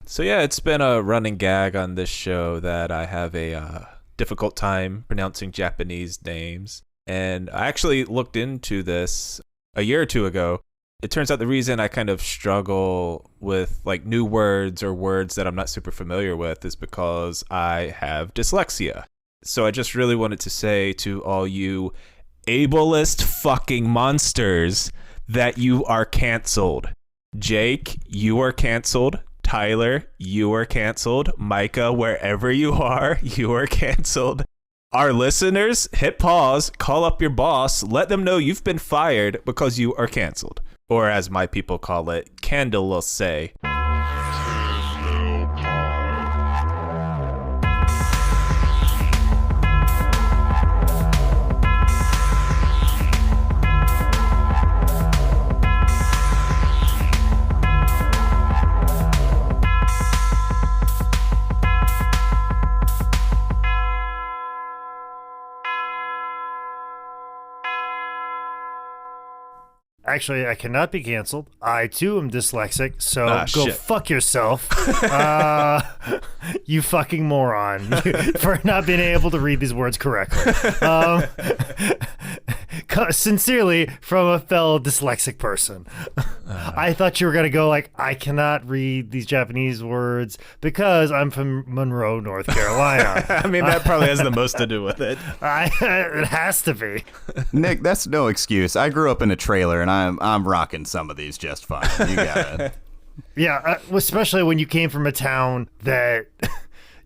So yeah, it's been a running gag on this show that I have a difficult time pronouncing Japanese names. And I actually looked into this a year or two ago. It turns out the reason I kind of struggle with like new words or words that I'm not super familiar with is because I have dyslexia. So I just really wanted to say to all you ableist fucking monsters that you are canceled. Jake, you are canceled. Tyler, you are canceled. Micah, wherever you are canceled. Our listeners, hit pause, call up your boss, let them know you've been fired because you are canceled. Or as my people call it, candle say. Actually, I cannot be canceled. I, too, am dyslexic, so go shit. fuck yourself. You fucking moron. For not being able to read these words correctly. Sincerely, from a fellow dyslexic person. I thought you were going to go like, I cannot read these Japanese words because I'm from Monroe, North Carolina. I mean, that probably has the most to do with it. It has to be. Nick, that's no excuse. I grew up in a trailer, and I'm rocking some of these just fine. You got it. Yeah, especially when you came from a town that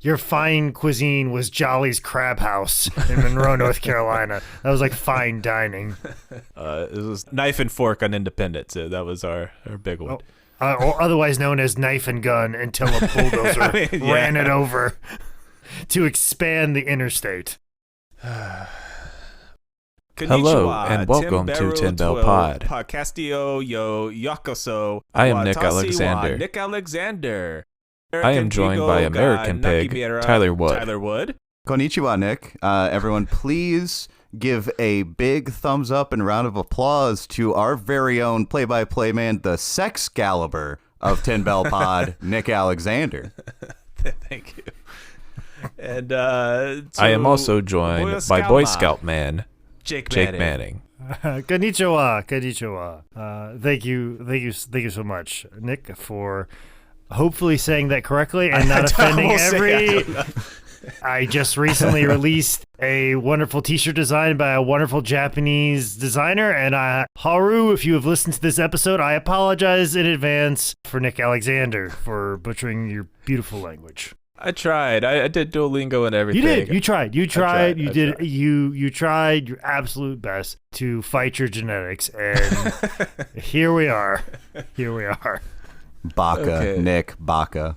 your fine cuisine was Jolly's Crab House in Monroe, North Carolina. That was like fine dining. It was knife and fork on Independence. So that was our big one. Or otherwise known as knife and gun until a bulldozer ran it over to expand the interstate. Hello and welcome to Ten Bell Pod. Podcastio yo yakoso. I am Nick Alexander. Nick Alexander. I am joined by American Pig, Tyler Wood. Tyler Wood. Konnichiwa, Nick. Everyone, please give a big thumbs up and round of applause to our very own play-by-play man, the Sexcalibur of Ten Bell Pod, Nick Alexander. Thank you. And I am also joined by Boy Scout man, Jake Manning. Konnichiwa. Thank you so much, Nick, for hopefully saying that correctly and not offending every. I just recently released a wonderful t-shirt design by a wonderful Japanese designer, and Haru, if you have listened to this episode, I apologize in advance for Nick Alexander for butchering your beautiful language. I tried. I did Duolingo and everything. You did. You tried. You tried your absolute best to fight your genetics, and here we are. Baka, Okay. Nick, Baka.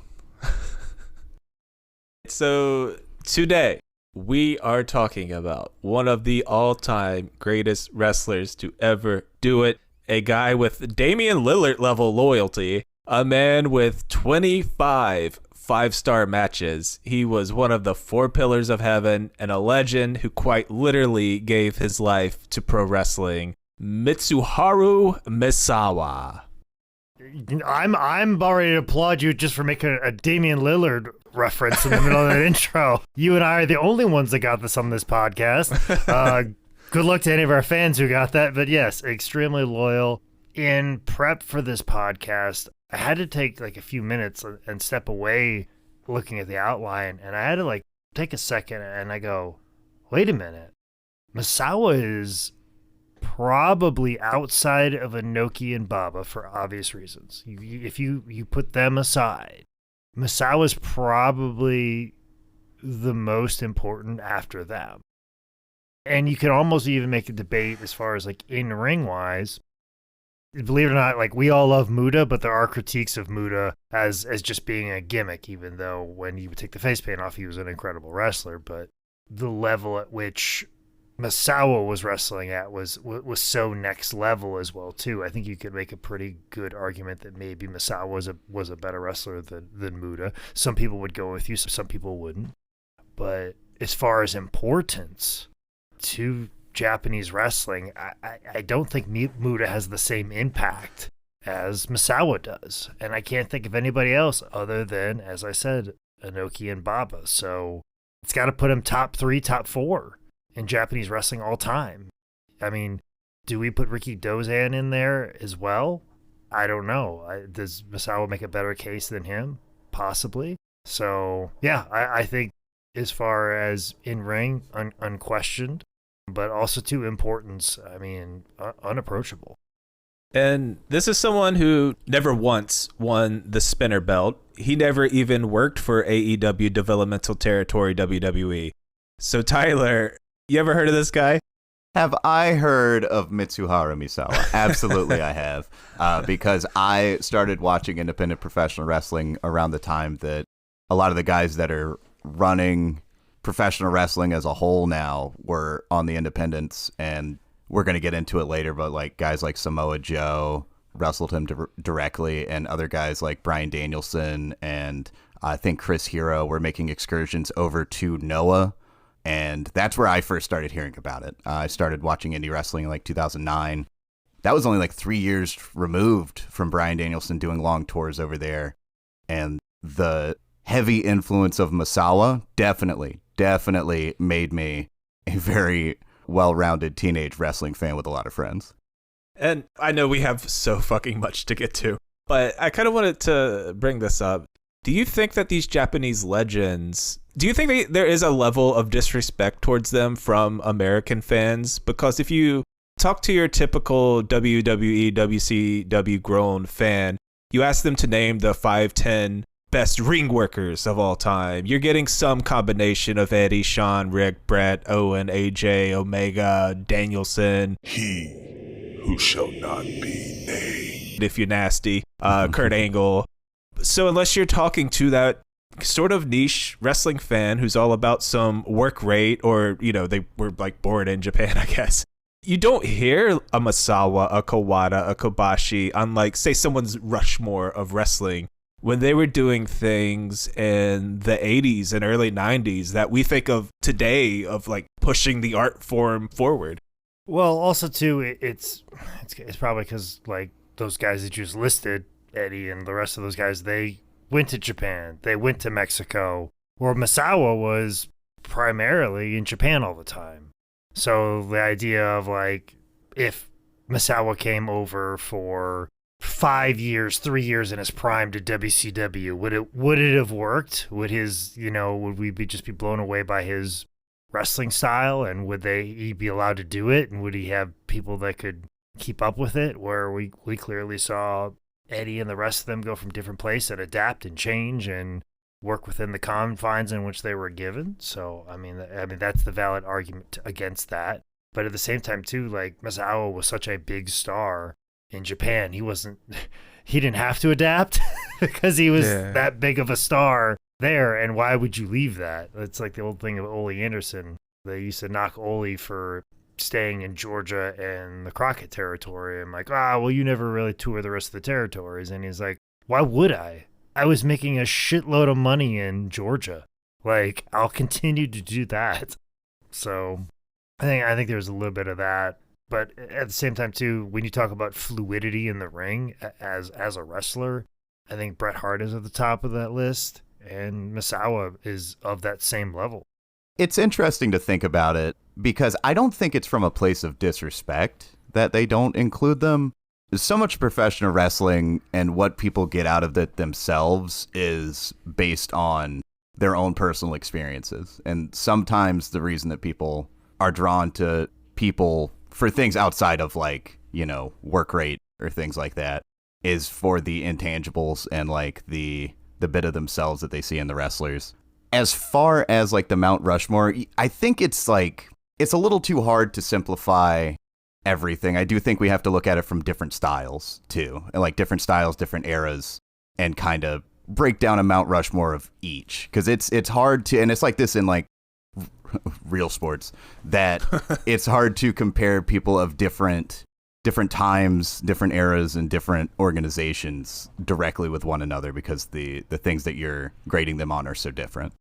So today we are talking about one of the all-time greatest wrestlers to ever do it, a guy with Damian Lillard level loyalty, a man with 25 five-star matches. He was one of the four pillars of heaven and a legend who quite literally gave his life to pro wrestling, Mitsuharu Misawa. I'm about ready to applaud you just for making a Damian Lillard reference in the middle of that intro. You and I are the only ones that got this on this podcast. Good luck to any of our fans who got that. But yes, extremely loyal. In prep for this podcast, I had to take like a few minutes and step away looking at the outline. And I had to like take a second and I go, wait a minute. Misawa is probably outside of Inoki and Baba for obvious reasons. If you put them aside, Misawa is probably the most important after them. And you can almost even make a debate as far as like in-ring wise. Believe it or not, like we all love Muda, but there are critiques of Muda as just being a gimmick, even though when you would take the face paint off, he was an incredible wrestler. But the level at which Misawa was wrestling at was so next level as well too. I think you could make a pretty good argument that maybe Misawa was a better wrestler than Muda. Some people would go with you, some people wouldn't. But as far as importance to Japanese wrestling, I don't think Muda has the same impact as Misawa does. And I can't think of anybody else other than, as I said, Inoki and Baba. So it's got to put him top 3, top 4 in Japanese wrestling all time. I mean, do we put Ricky Dozan in there as well? I don't know. Does Misawa make a better case than him? Possibly. So, yeah, I think as far as in-ring, unquestioned, but also to importance, I mean, unapproachable. And this is someone who never once won the spinner belt. He never even worked for AEW Developmental Territory WWE. So Tyler, you ever heard of this guy? Have I heard of Mitsuharu Misawa? Absolutely I have. Because I started watching independent professional wrestling around the time that a lot of the guys that are running professional wrestling as a whole now were on the independents, and we're going to get into it later, but like guys like Samoa Joe wrestled him directly, and other guys like Bryan Danielson and I think Chris Hero were making excursions over to Noah, and that's where I first started hearing about it. I started watching indie wrestling in like 2009. That was only like 3 years removed from Bryan Danielson doing long tours over there, and the heavy influence of Misawa definitely made me a very well-rounded teenage wrestling fan with a lot of friends. And I know we have so fucking much to get to, but I kind of wanted to bring this up. Do you think that these Japanese legends, do you think there is a level of disrespect towards them from American fans? Because if you talk to your typical WWE, WCW grown fan, you ask them to name the 5-10 best ring workers of all time, you're getting some combination of Eddie, Shawn, Rick, Brett, Owen, AJ, Omega, Danielson. He who shall not be named. If you're nasty, Kurt Angle. So unless you're talking to that sort of niche wrestling fan who's all about some work rate, or, you know, they were like born in Japan, I guess, you don't hear a Misawa, a Kawada, a Kobashi on, like, say, someone's Rushmore of wrestling when they were doing things in the 80s and early 90s that we think of today of like pushing the art form forward. Well, also too, it's probably because like those guys that you just listed, Eddie and the rest of those guys, they went to Japan, they went to Mexico, where Misawa was primarily in Japan all the time. So the idea of like, if Misawa came over for 5 years, 3 years in his prime to WCW, would it have worked? Would we just be blown away by his wrestling style, and would he be allowed to do it, and would he have people that could keep up with it? Where we clearly saw Eddie and the rest of them go from different places and adapt and change and work within the confines in which they were given. So I mean that's the valid argument against that. But at the same time too, like Misawa was such a big star in Japan, he didn't have to adapt because he was that big of a star there. And why would you leave that? It's like the old thing of Ole Anderson. They used to knock Ole for staying in Georgia and the Crockett territory. I'm like, well, you never really tour the rest of the territories. And he's like, why would I? I was making a shitload of money in Georgia. Like, I'll continue to do that. So I think there's a little bit of that. But at the same time, too, when you talk about fluidity in the ring as a wrestler, I think Bret Hart is at the top of that list, and Misawa is of that same level. It's interesting to think about it, because I don't think it's from a place of disrespect that they don't include them. So much professional wrestling and what people get out of it themselves is based on their own personal experiences. And sometimes the reason that people are drawn to people for things outside of, like, you know, work rate or things like that is for the intangibles and like the bit of themselves that they see in the wrestlers. As far as like the Mount Rushmore, I think it's like, it's a little too hard to simplify everything. I do think we have to look at it from different styles too, and like different styles, different eras, and kind of break down a Mount Rushmore of each. Cause it's hard to, and it's like this in like real sports, that it's hard to compare people of different times, different eras, and different organizations directly with one another, because the things that you're grading them on are so different.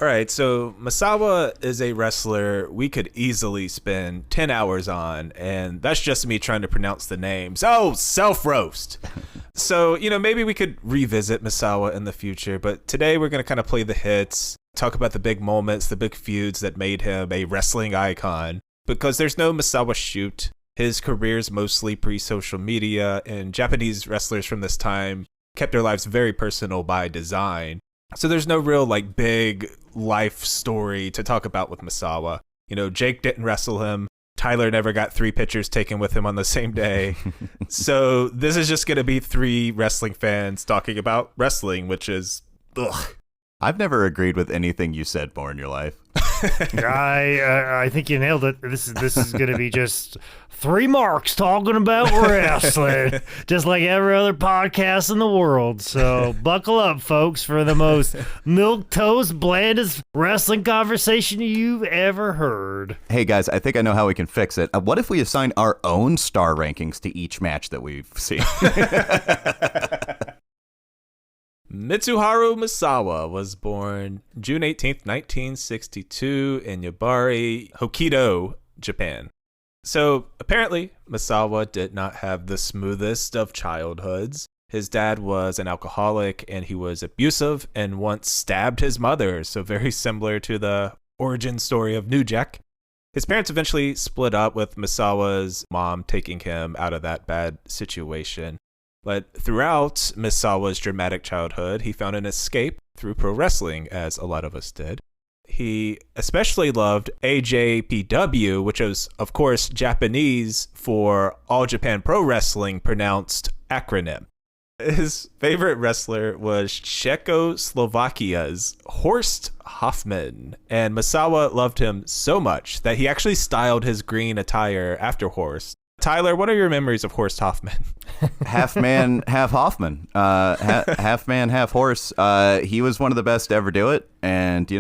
All right, so Misawa is a wrestler we could easily spend 10 hours on, and that's just me trying to pronounce the names. Oh, self-roast. So, maybe we could revisit Misawa in the future, but today we're going to kind of play the hits, talk about the big moments, the big feuds that made him a wrestling icon, because there's no Misawa shoot. His career's mostly pre-social media, and Japanese wrestlers from this time kept their lives very personal by design. So there's no real big life story to talk about with Misawa. Jake didn't wrestle him. Tyler never got 3 pictures taken with him on the same day. So this is just going to be 3 wrestling fans talking about wrestling, which is ugh. I've never agreed with anything you said more in your life. I think you nailed it. This is going to be just 3 marks talking about wrestling, just like every other podcast in the world. So buckle up, folks, for the most milquetoast, blandest wrestling conversation you've ever heard. Hey, guys, I think I know how we can fix it. What if we assign our own star rankings to each match that we've seen? Mitsuharu Misawa was born June 18th, 1962 in Yabari, Hokkaido, Japan. So apparently, Misawa did not have the smoothest of childhoods. His dad was an alcoholic and he was abusive and once stabbed his mother, so very similar to the origin story of New Jack. His parents eventually split up, with Misawa's mom taking him out of that bad situation. But throughout Misawa's dramatic childhood, he found an escape through pro wrestling, as a lot of us did. He especially loved AJPW, which is, of course, Japanese for All Japan Pro Wrestling, pronounced acronym. His favorite wrestler was Czechoslovakia's Horst Hoffman, and Misawa loved him so much that he actually styled his green attire after Horst. Tyler, what are your memories of Horst Hoffman? Half man, half Hoffman. Half man, half horse. He was one of the best to ever do it. And,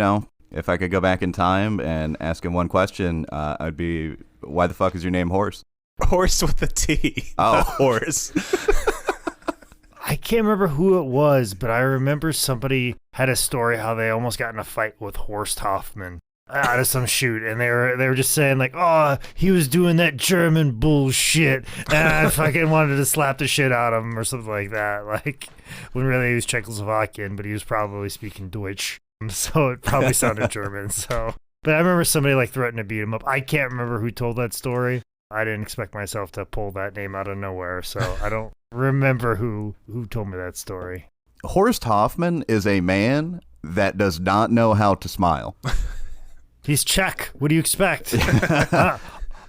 if I could go back in time and ask him one question, I'd be, why the fuck is your name Horse? Horse with a T. Oh. Horse. I can't remember who it was, but I remember somebody had a story how they almost got in a fight with Horst Hoffman out of some shoot, and they were just saying oh, he was doing that German bullshit, and I fucking wanted to slap the shit out of him or something like that. When really he was Czechoslovakian, but he was probably speaking Deutsch, so it probably sounded German. So, but I remember somebody threatened to beat him up. I can't remember who told that story. I didn't expect myself to pull that name out of nowhere, so I don't remember who told me that story. Horst Hoffman is a man that does not know how to smile. He's Czech. What do you expect?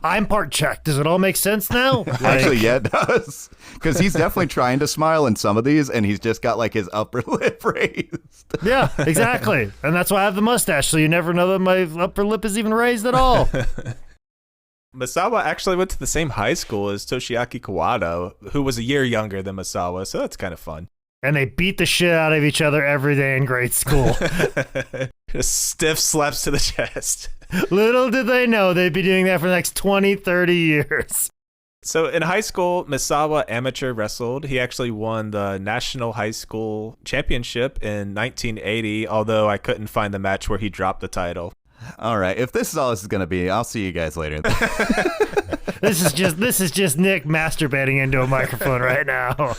I'm part Czech. Does it all make sense now? Actually, yeah, it does. Because he's definitely trying to smile in some of these, and he's just got his upper lip raised. Yeah, exactly. And that's why I have the mustache, so you never know that my upper lip is even raised at all. Misawa actually went to the same high school as Toshiaki Kawada, who was a year younger than Misawa, so that's kind of fun. And they beat the shit out of each other every day in grade school. Just stiff slaps to the chest. Little did they know they'd be doing that for the next 20, 30 years. So in high school, Misawa amateur wrestled. He actually won the National High School Championship in 1980, although I couldn't find the match where he dropped the title. All right, if this is all this is going to be, I'll see you guys later. This is just Nick masturbating into a microphone right now.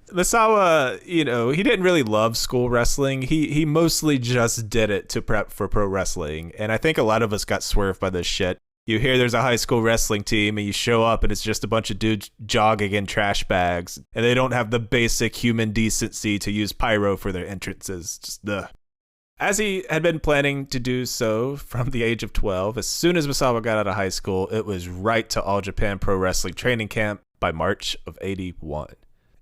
Misawa, he didn't really love school wrestling. He mostly just did it to prep for pro wrestling. And I think a lot of us got swerved by this shit. You hear there's a high school wrestling team and you show up and it's just a bunch of dudes jogging in trash bags. And they don't have the basic human decency to use pyro for their entrances. Just ugh. As he had been planning to do so from the age of 12, as soon as Misawa got out of high school, it was right to All Japan Pro Wrestling training camp by March of 81.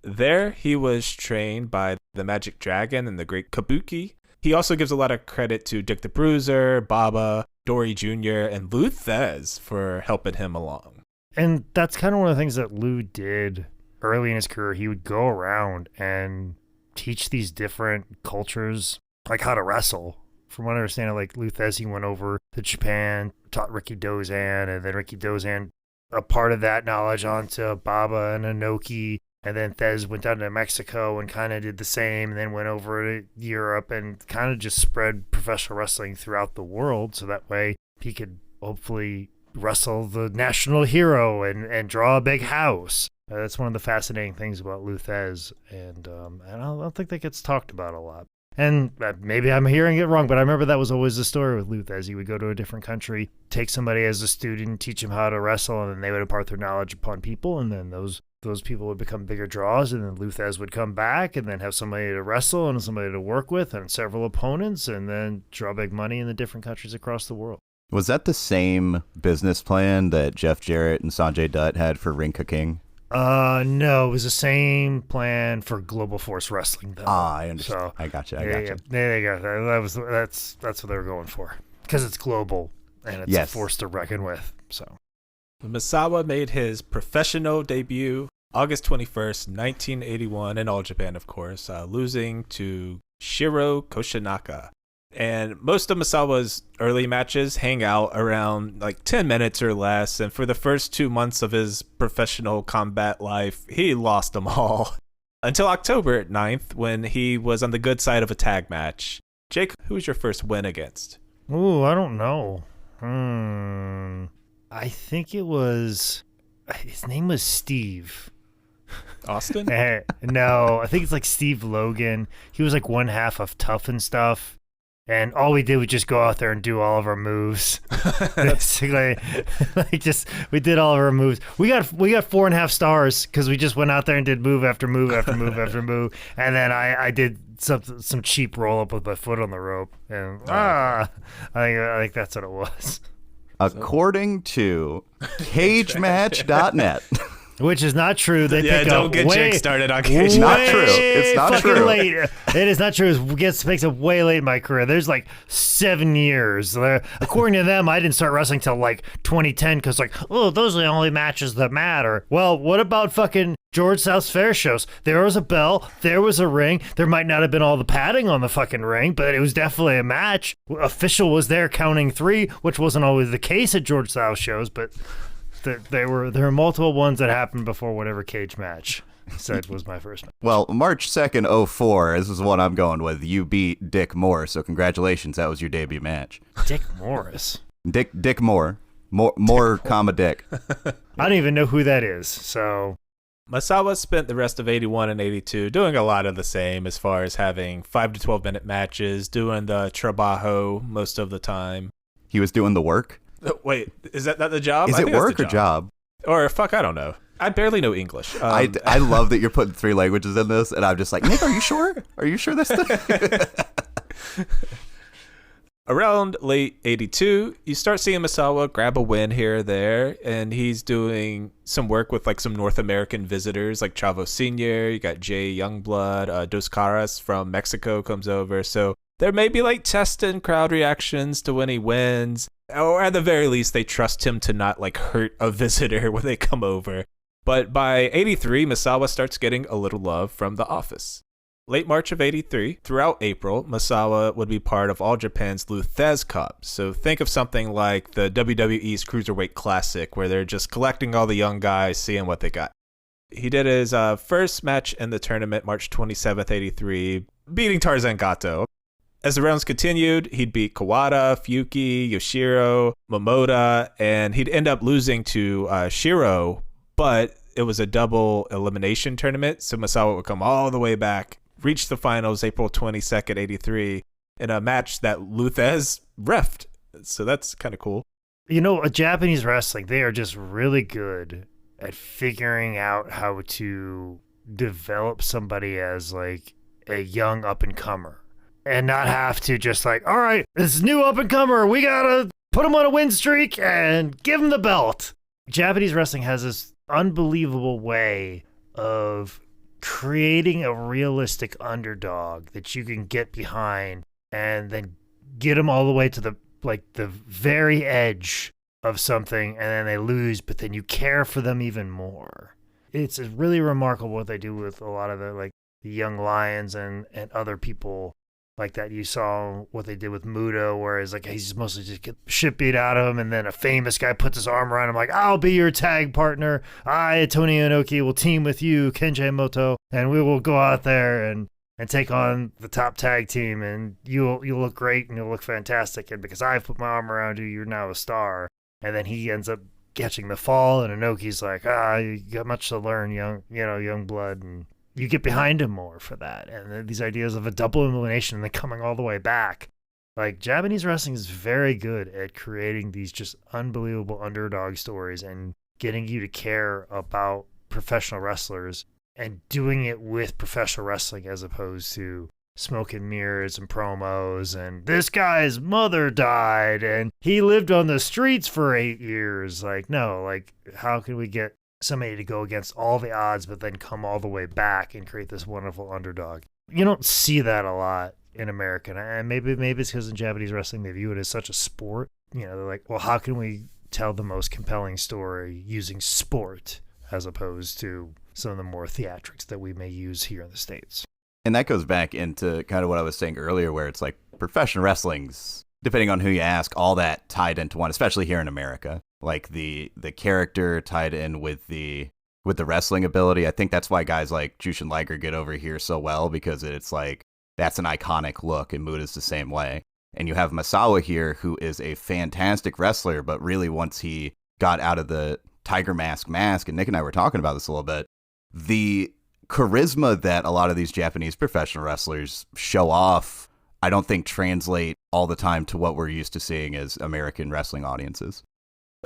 There, he was trained by the Magic Dragon and the Great Kabuki. He also gives a lot of credit to Dick the Bruiser, Baba, Dory Jr., and Lou Thez for helping him along. And that's kind of one of the things that Lou did early in his career. He would go around and teach these different cultures how to wrestle. From what I understand, Lou Thez, he went over to Japan, taught Ricky Dozan, and then Ricky Dozan, a part of that knowledge onto Baba and Inoki. And then Thez went down to Mexico and kind of did the same, and then went over to Europe and kind of just spread professional wrestling throughout the world. So that way he could hopefully wrestle the national hero and draw a big house. That's one of the fascinating things about Lou Thez, and I don't think that gets talked about a lot. And maybe I'm hearing it wrong, but I remember that was always the story with Lou Thez. He would go to a different country, take somebody as a student, teach them how to wrestle, and then they would impart their knowledge upon people, and then those people would become bigger draws, and then Lou Thez would come back and then have somebody to wrestle and somebody to work with and several opponents, and then draw big money in the different countries across the world. Was that the same business plan that Jeff Jarrett and Sanjay Dutt had for Ring Ka King? No, it was the same plan for Global Force Wrestling, though. I understand. So, I gotcha. Yeah, there you go. That's what they were going for, because it's global and it's a force to reckon with. So, Misawa made his professional debut August 21st, 1981, in All Japan, of course, losing to Shiro Koshinaka. And most of Misawa's early matches hang out around like 10 minutes or less. And for the first 2 months of his professional combat life, he lost them all. Until October 9th, when he was on the good side of a tag match. Jake, who was your first win against? Ooh, I don't know. I think it was... His name was Steve. Austin? No, I think it's like Steve Logan. He was like one half of Tough and Stuff. And all we did was just go out there and do all of our moves. Basically, we did all of our moves. We got 4.5 stars because we just went out there and did move after move after move after move. And then I did some cheap roll up with my foot on the rope. And I think that's what it was. According to CageMatch.net. Which is not true. They pick don't up get Jake started on Cage. It's not true. It's not true. Late. It is not true. It makes it way late in my career. There's like 7 years. According to them, I didn't start wrestling till like 2010 because those are the only matches that matter. Well, what about fucking George South's fair shows? There was a bell. There was a ring. There might not have been all the padding on the fucking ring, but it was definitely a match. Official was there counting 3, which wasn't always the case at George South shows, but... There were multiple ones that happened before whatever Cage Match said was my first match. Well, March 2nd, 04, this is what I'm going with. You beat Dick Moore, so congratulations. That was your debut match. Dick Morris? Dick Moore. More comma Dick. I don't even know who that is, so... Misawa spent the rest of 81 and 82 doing a lot of the same as far as having 5 to 12 minute matches, doing the trabajo most of the time. He was doing the work? Wait, is that not the job? Is it work or job? Or fuck, I don't know. I barely know English. I love that you're putting 3 languages in this, and I'm just like, Nick, are you sure? Are you sure that's the... Around late 82, you start seeing Misawa grab a win here or there, and he's doing some work with like some North American visitors like Chavo Sr., you got Jay Youngblood, Dos Caras from Mexico comes over, so there may be like testing crowd reactions to when he wins, or at the very least, they trust him to not like hurt a visitor when they come over. But by 83, Misawa starts getting a little love from The Office. Late March of 83, throughout April, Misawa would be part of All Japan's Lou Thez Cup. So think of something like the WWE's Cruiserweight Classic, where they're just collecting all the young guys, seeing what they got. He did his first match in the tournament, March 27th, 83, beating Tarzan Gato. As the rounds continued, he'd beat Kawada, Fuki, Yoshiro, Momoda, and he'd end up losing to Shiro, but it was a double elimination tournament, so Misawa would come all the way back, reach the finals April 22nd, 83, in a match that Lou Thez reffed. So that's kind of cool. You know, Japanese wrestling, they are just really good at figuring out how to develop somebody as like a young up-and-comer. And not have to just like, all right, this new up-and-comer, we gotta put him on a win streak and give him the belt. Japanese wrestling has this unbelievable way of creating a realistic underdog that you can get behind and then get them all the way to the very edge of something, and then they lose, but then you care for them even more. It's really remarkable what they do with a lot of the young lions and other people like that. You saw what they did with Muto, whereas like he's mostly just get shit beat out of him, and then a famous guy puts his arm around him like, I'll be your tag partner. I, Tony Inoki, will team with you, Kenji Moto, and we will go out there and take on the top tag team, and you'll look great and you'll look fantastic. And because I've put my arm around you, you're now a star. And then he ends up catching the fall, and Inoki's like, you got much to learn, young blood, and you get behind him more for that. And these ideas of a double elimination and then coming all the way back. Like, Japanese wrestling is very good at creating these just unbelievable underdog stories and getting you to care about professional wrestlers and doing it with professional wrestling as opposed to smoke and mirrors and promos and this guy's mother died and he lived on the streets for 8 years. Like, no, like, how can we get somebody to go against all the odds but then come all the way back and create this wonderful underdog? You don't see that a lot in America, and maybe it's because in Japanese wrestling they view it as such a sport. They're like, well, how can we tell the most compelling story using sport as opposed to some of the more theatrics that we may use here in the States? And that goes back into kind of what I was saying earlier, where it's like professional wrestling's, depending on who you ask, all that tied into one, especially here in America. Like the character tied in with the wrestling ability. I think that's why guys like Jushin Liger get over here so well, because it's like that's an iconic look, and Muta's the same way. And you have Misawa here, who is a fantastic wrestler, but really once he got out of the tiger mask, and Nick and I were talking about this a little bit, the charisma that a lot of these Japanese professional wrestlers show off, I don't think translate all the time to what we're used to seeing as American wrestling audiences.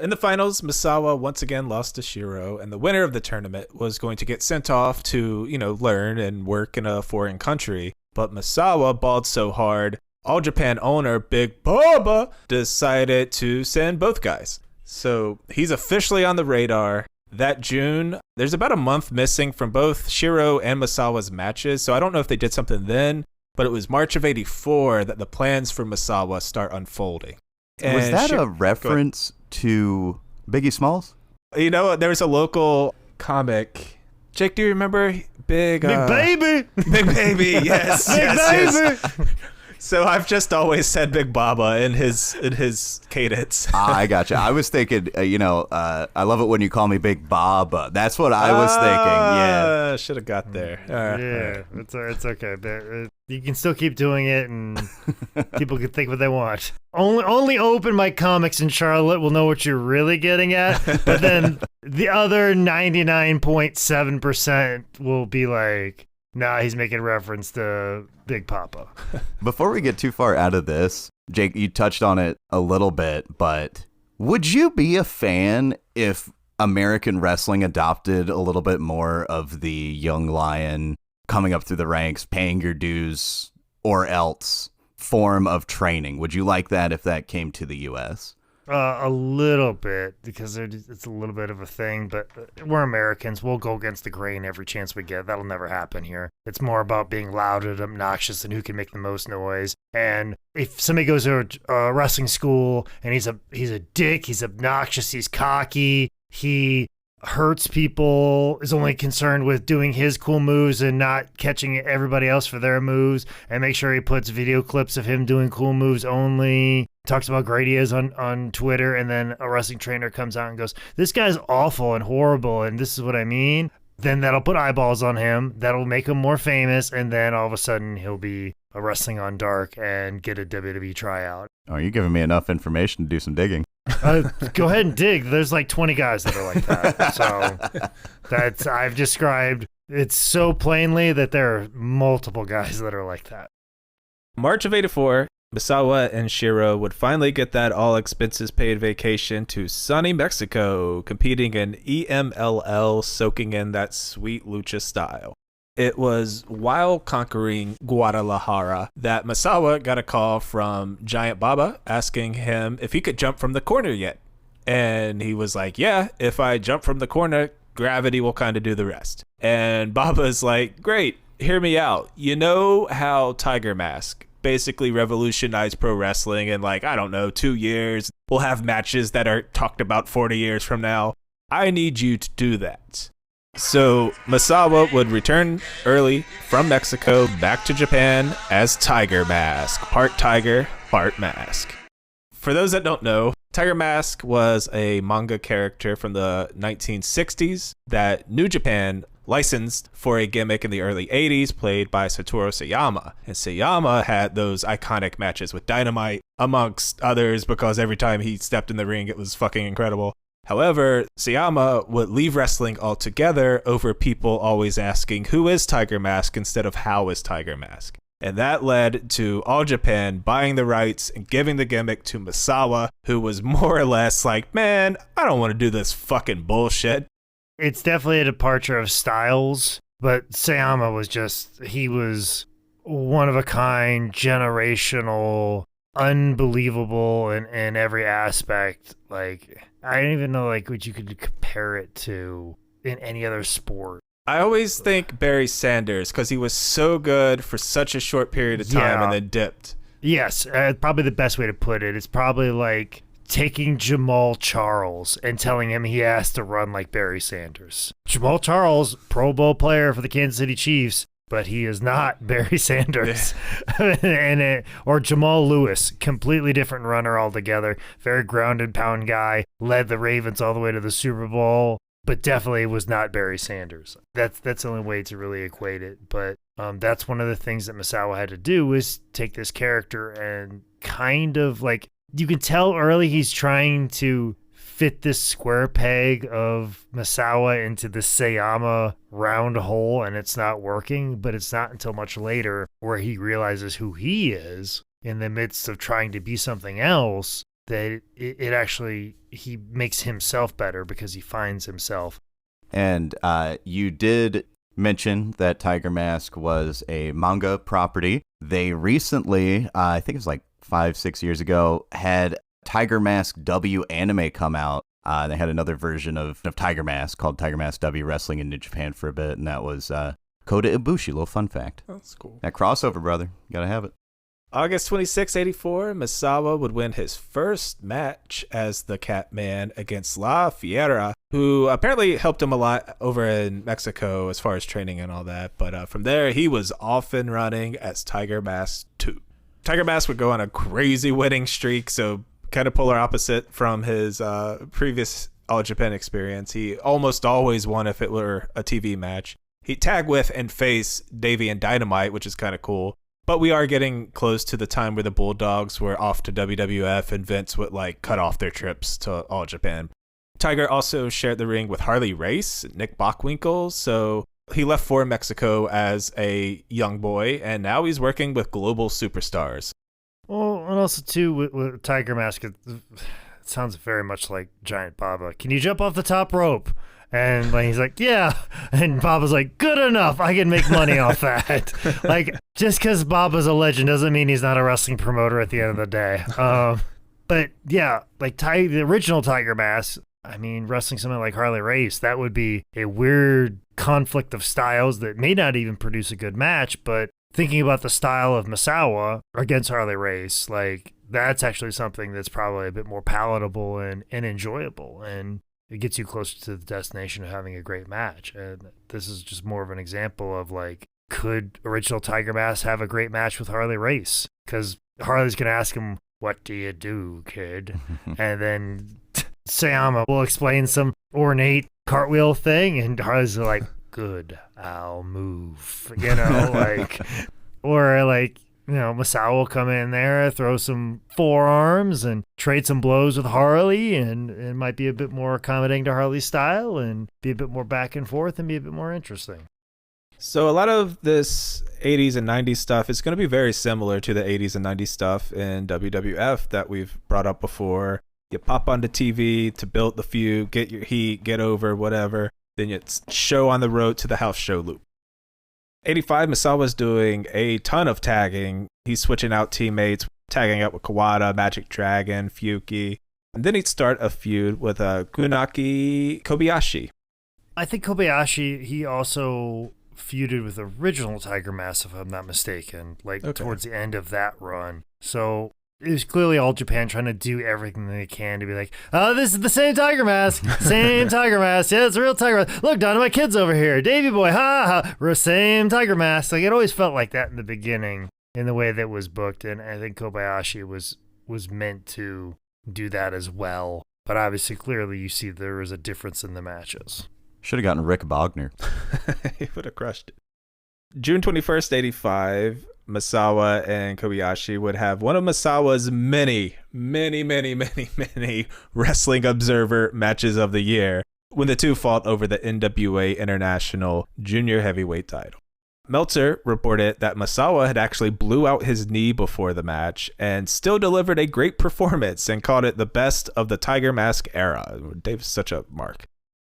In the finals, Misawa once again lost to Shiro, and the winner of the tournament was going to get sent off to, learn and work in a foreign country. But Misawa balled so hard, All Japan owner Big Baba decided to send both guys. So he's officially on the radar. That June, there's about a month missing from both Shiro and Misawa's matches, so I don't know if they did something then, but it was March of '84 that the plans for Misawa start unfolding. Was that a reference to Biggie Smalls? There was a local comic. Jake, do you remember Big Baby? Big Baby, yes. Yes. So I've just always said Big Baba in his cadence. I gotcha. I was thinking, I love it when you call me Big Baba. That's what I was thinking. Yeah, should have got there. Yeah, it's okay. But you can still keep doing it, and people can think what they want. Only open mic comics in Charlotte will know what you're really getting at, but then the other 99.7% will be like, nah, he's making reference to Big Papa. Before we get too far out of this, Jake, you touched on it a little bit, but would you be a fan if American wrestling adopted a little bit more of the young lion coming up through the ranks, paying your dues or else form of training? Would you like that if that came to the U.S.? A little bit, because it's a little bit of a thing, but we're Americans. We'll go against the grain every chance we get. That'll never happen here. It's more about being loud and obnoxious and who can make the most noise. And if somebody goes to a wrestling school and he's a dick, he's obnoxious, he's cocky, he hurts people, is only concerned with doing his cool moves and not catching everybody else for their moves, and make sure he puts video clips of him doing cool moves only, talks about how great he is on Twitter, and then a wrestling trainer comes out and goes, this guy's awful and horrible and this is what I mean, then that'll put eyeballs on him, that'll make him more famous, and then all of a sudden he'll be a Wrestling on Dark and get a WWE tryout. Oh, you're giving me enough information to do some digging. Go ahead and dig. There's like 20 guys that are like that. So I've described it so plainly that there are multiple guys that are like that. March of '84, Misawa and Shiro would finally get that all expenses paid vacation to sunny Mexico, competing in EMLL, soaking in that sweet lucha style. It was while conquering Guadalajara that Misawa got a call from Giant Baba asking him if he could jump from the corner yet. And he was like, yeah, if I jump from the corner, gravity will kind of do the rest. And Baba's like, great, hear me out. You know how Tiger Mask basically revolutionized pro wrestling in 2 years. We'll have matches that are talked about 40 years from now. I need you to do that. So Misawa would return early from Mexico back to Japan as Tiger Mask, part tiger, part mask. For those that don't know, Tiger Mask was a manga character from the 1960s that New Japan licensed for a gimmick in the early 80s played by Satoru Sayama. And Sayama had those iconic matches with Dynamite, amongst others, because every time he stepped in the ring, it was fucking incredible. However, Sayama would leave wrestling altogether over people always asking, who is Tiger Mask instead of how is Tiger Mask? And that led to All Japan buying the rights and giving the gimmick to Misawa, who was more or less like, man, I don't want to do this fucking bullshit. It's definitely a departure of styles, but Sayama he was one of a kind, generational, unbelievable in every aspect. Like, I don't even know what you could compare it to in any other sport. I always think Barry Sanders because he was so good for such a short period of time and then dipped. Yes, probably the best way to put it. It's probably like taking Jamal Charles and telling him he has to run like Barry Sanders. Jamal Charles, Pro Bowl player for the Kansas City Chiefs, but he is not Barry Sanders. Or Jamal Lewis, completely different runner altogether. Very grounded pound guy, led the Ravens all the way to the Super Bowl, but definitely was not Barry Sanders. That's the only way to really equate it. But that's one of the things that Misawa had to do was take this character and kind of you can tell early he's trying to fit this square peg of Misawa into the Sayama round hole, and it's not working. But it's not until much later where he realizes who he is in the midst of trying to be something else that it actually, he makes himself better because he finds himself. And you did mention that Tiger Mask was a manga property. They recently, I think it was 5-6 years ago, had Tiger Mask W anime come out. They had another version of Tiger Mask called Tiger Mask W wrestling in New Japan for a bit, and that was Kota Ibushi. Little fun fact. That's cool. That crossover, brother. Gotta have it. August 26, 1984, Misawa would win his first match as the Catman against La Fiera, who apparently helped him a lot over in Mexico as far as training and all that. But from there, he was off and running as Tiger Mask 2. Tiger Mask would go on a crazy winning streak, so kind of polar opposite from his previous All Japan experience. He almost always won if it were a TV match. He'd tag with and face Davey and Dynamite, which is kind of cool. But we are getting close to the time where the Bulldogs were off to WWF and Vince would cut off their trips to All Japan. Tiger also shared the ring with Harley Race, Nick Bockwinkel, so he left for Mexico as a young boy, and now he's working with global superstars. Well, and also, too, with Tiger Mask, it sounds very much like Giant Baba. Can you jump off the top rope? And he's like, yeah. And Baba's like, good enough. I can make money off that. Just because Baba's a legend doesn't mean he's not a wrestling promoter at the end of the day. But yeah, the original Tiger Mask, I mean, wrestling something like Harley Race, that would be a weird conflict of styles that may not even produce a good match. But thinking about the style of Misawa against Harley Race, that's actually something that's probably a bit more palatable and enjoyable. And it gets you closer to the destination of having a great match. And this is just more of an example of could original Tiger Mask have a great match with Harley Race? Because Harley's going to ask him, what do you do, kid? And then Sayama will explain some ornate cartwheel thing, and Harley's like, good, I'll move. Misawa will come in there, throw some forearms and trade some blows with Harley, and it might be a bit more accommodating to Harley's style and be a bit more back and forth and be a bit more interesting. So a lot of this 80s and 90s stuff is going to be very similar to the 80s and 90s stuff in WWF that we've brought up before. You pop onto TV to build the feud, get your heat, get over, whatever. Then it's show on the road to the house show loop. 85, Misawa's doing a ton of tagging. He's switching out teammates, tagging up with Kawada, Magic Dragon, Fuki. And then he'd start a feud with Kunaki Kobayashi. I think Kobayashi, he also feuded with original Tiger Mask, if I'm not mistaken, towards the end of that run. So It was clearly all Japan trying to do everything they can to be like, oh, this is the same tiger mask. Same tiger mask. Yeah, it's a real tiger mask. Look, Dynamite Kid's over here. Davy Boy, ha ha. We're same tiger mask. Like, it always felt like that in the beginning in the way that was booked. And I think Kobayashi was meant to do that as well. But obviously, clearly, you see there was a difference in the matches. Should have gotten Rick Bogner. He would have crushed it. June 21st, 85, Misawa and Kobayashi would have one of Misawa's many Wrestling Observer matches of the year when the two fought over the NWA International Junior Heavyweight title. Meltzer reported that Misawa had actually blew out his knee before the match and still delivered a great performance and called it the best of the Tiger Mask era. Dave's such a mark.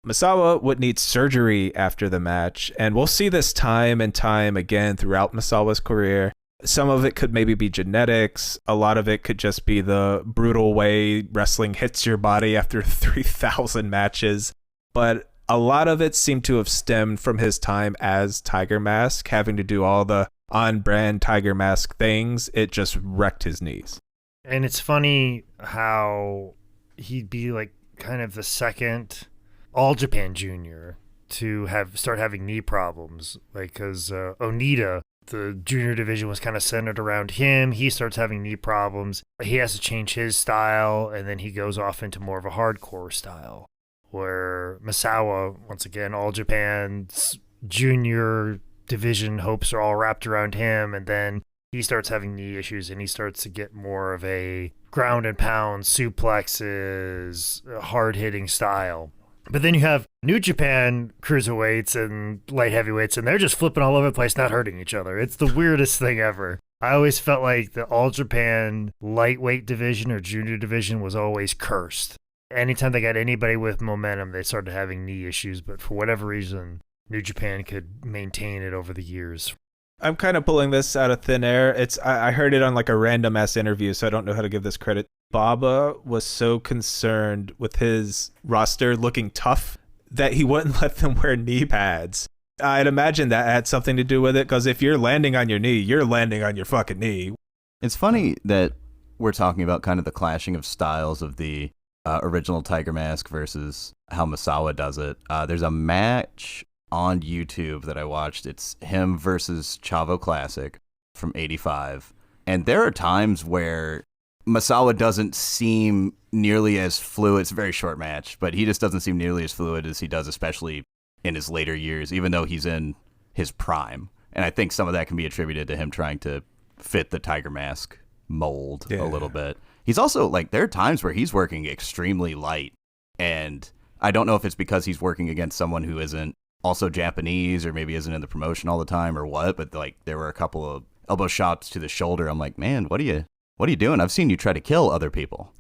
Misawa would need surgery after the match, and we'll see this time and time again throughout Misawa's career. Some of it could maybe be genetics. A lot of it could just be the brutal way wrestling hits your body after 3,000 matches. But a lot of it seemed to have stemmed from his time as Tiger Mask, having to do all the on-brand Tiger Mask things. It just wrecked his knees. And it's funny how he'd be like kind of the second All Japan Junior to start having knee problems, like because Onita, the junior division was kind of centered around him. He starts having knee problems. He has to change his style, and then he goes off into more of a hardcore style. Where Misawa, once again, All Japan's junior division hopes are all wrapped around him, and then he starts having knee issues, and he starts to get more of a ground and pound, suplexes, hard-hitting style. But then you have New Japan cruiserweights and light heavyweights, and they're just flipping all over the place, not hurting each other. It's the weirdest thing ever. I always felt like the All Japan lightweight division or junior division was always cursed. Anytime they got anybody with momentum, they started having knee issues. But for whatever reason, New Japan could maintain it over the years. I'm kind of pulling this out of thin air. I heard it on like a random ass interview, so I don't know how to give this credit. Baba was so concerned with his roster looking tough that he wouldn't let them wear knee pads. I'd imagine that had something to do with it, because if you're landing on your knee, you're landing on your fucking knee. It's funny that we're talking about kind of the clashing of styles of the original Tiger Mask versus how Misawa does it. There's a match on YouTube that I watched. It's him versus Chavo Classic from 85. And there are times where Misawa doesn't seem nearly as fluid. It's a very short match, but he just doesn't seem nearly as fluid as he does, especially in his later years, even though he's in his prime. And I think some of that can be attributed to him trying to fit the Tiger Mask mold a little bit. He's also, like, there are times where he's working extremely light, and I don't know if it's because he's working against someone who isn't also Japanese or maybe isn't in the promotion all the time or what, but, like, there were a couple of elbow shots to the shoulder. I'm like, man, what are you doing? I've seen you try to kill other people.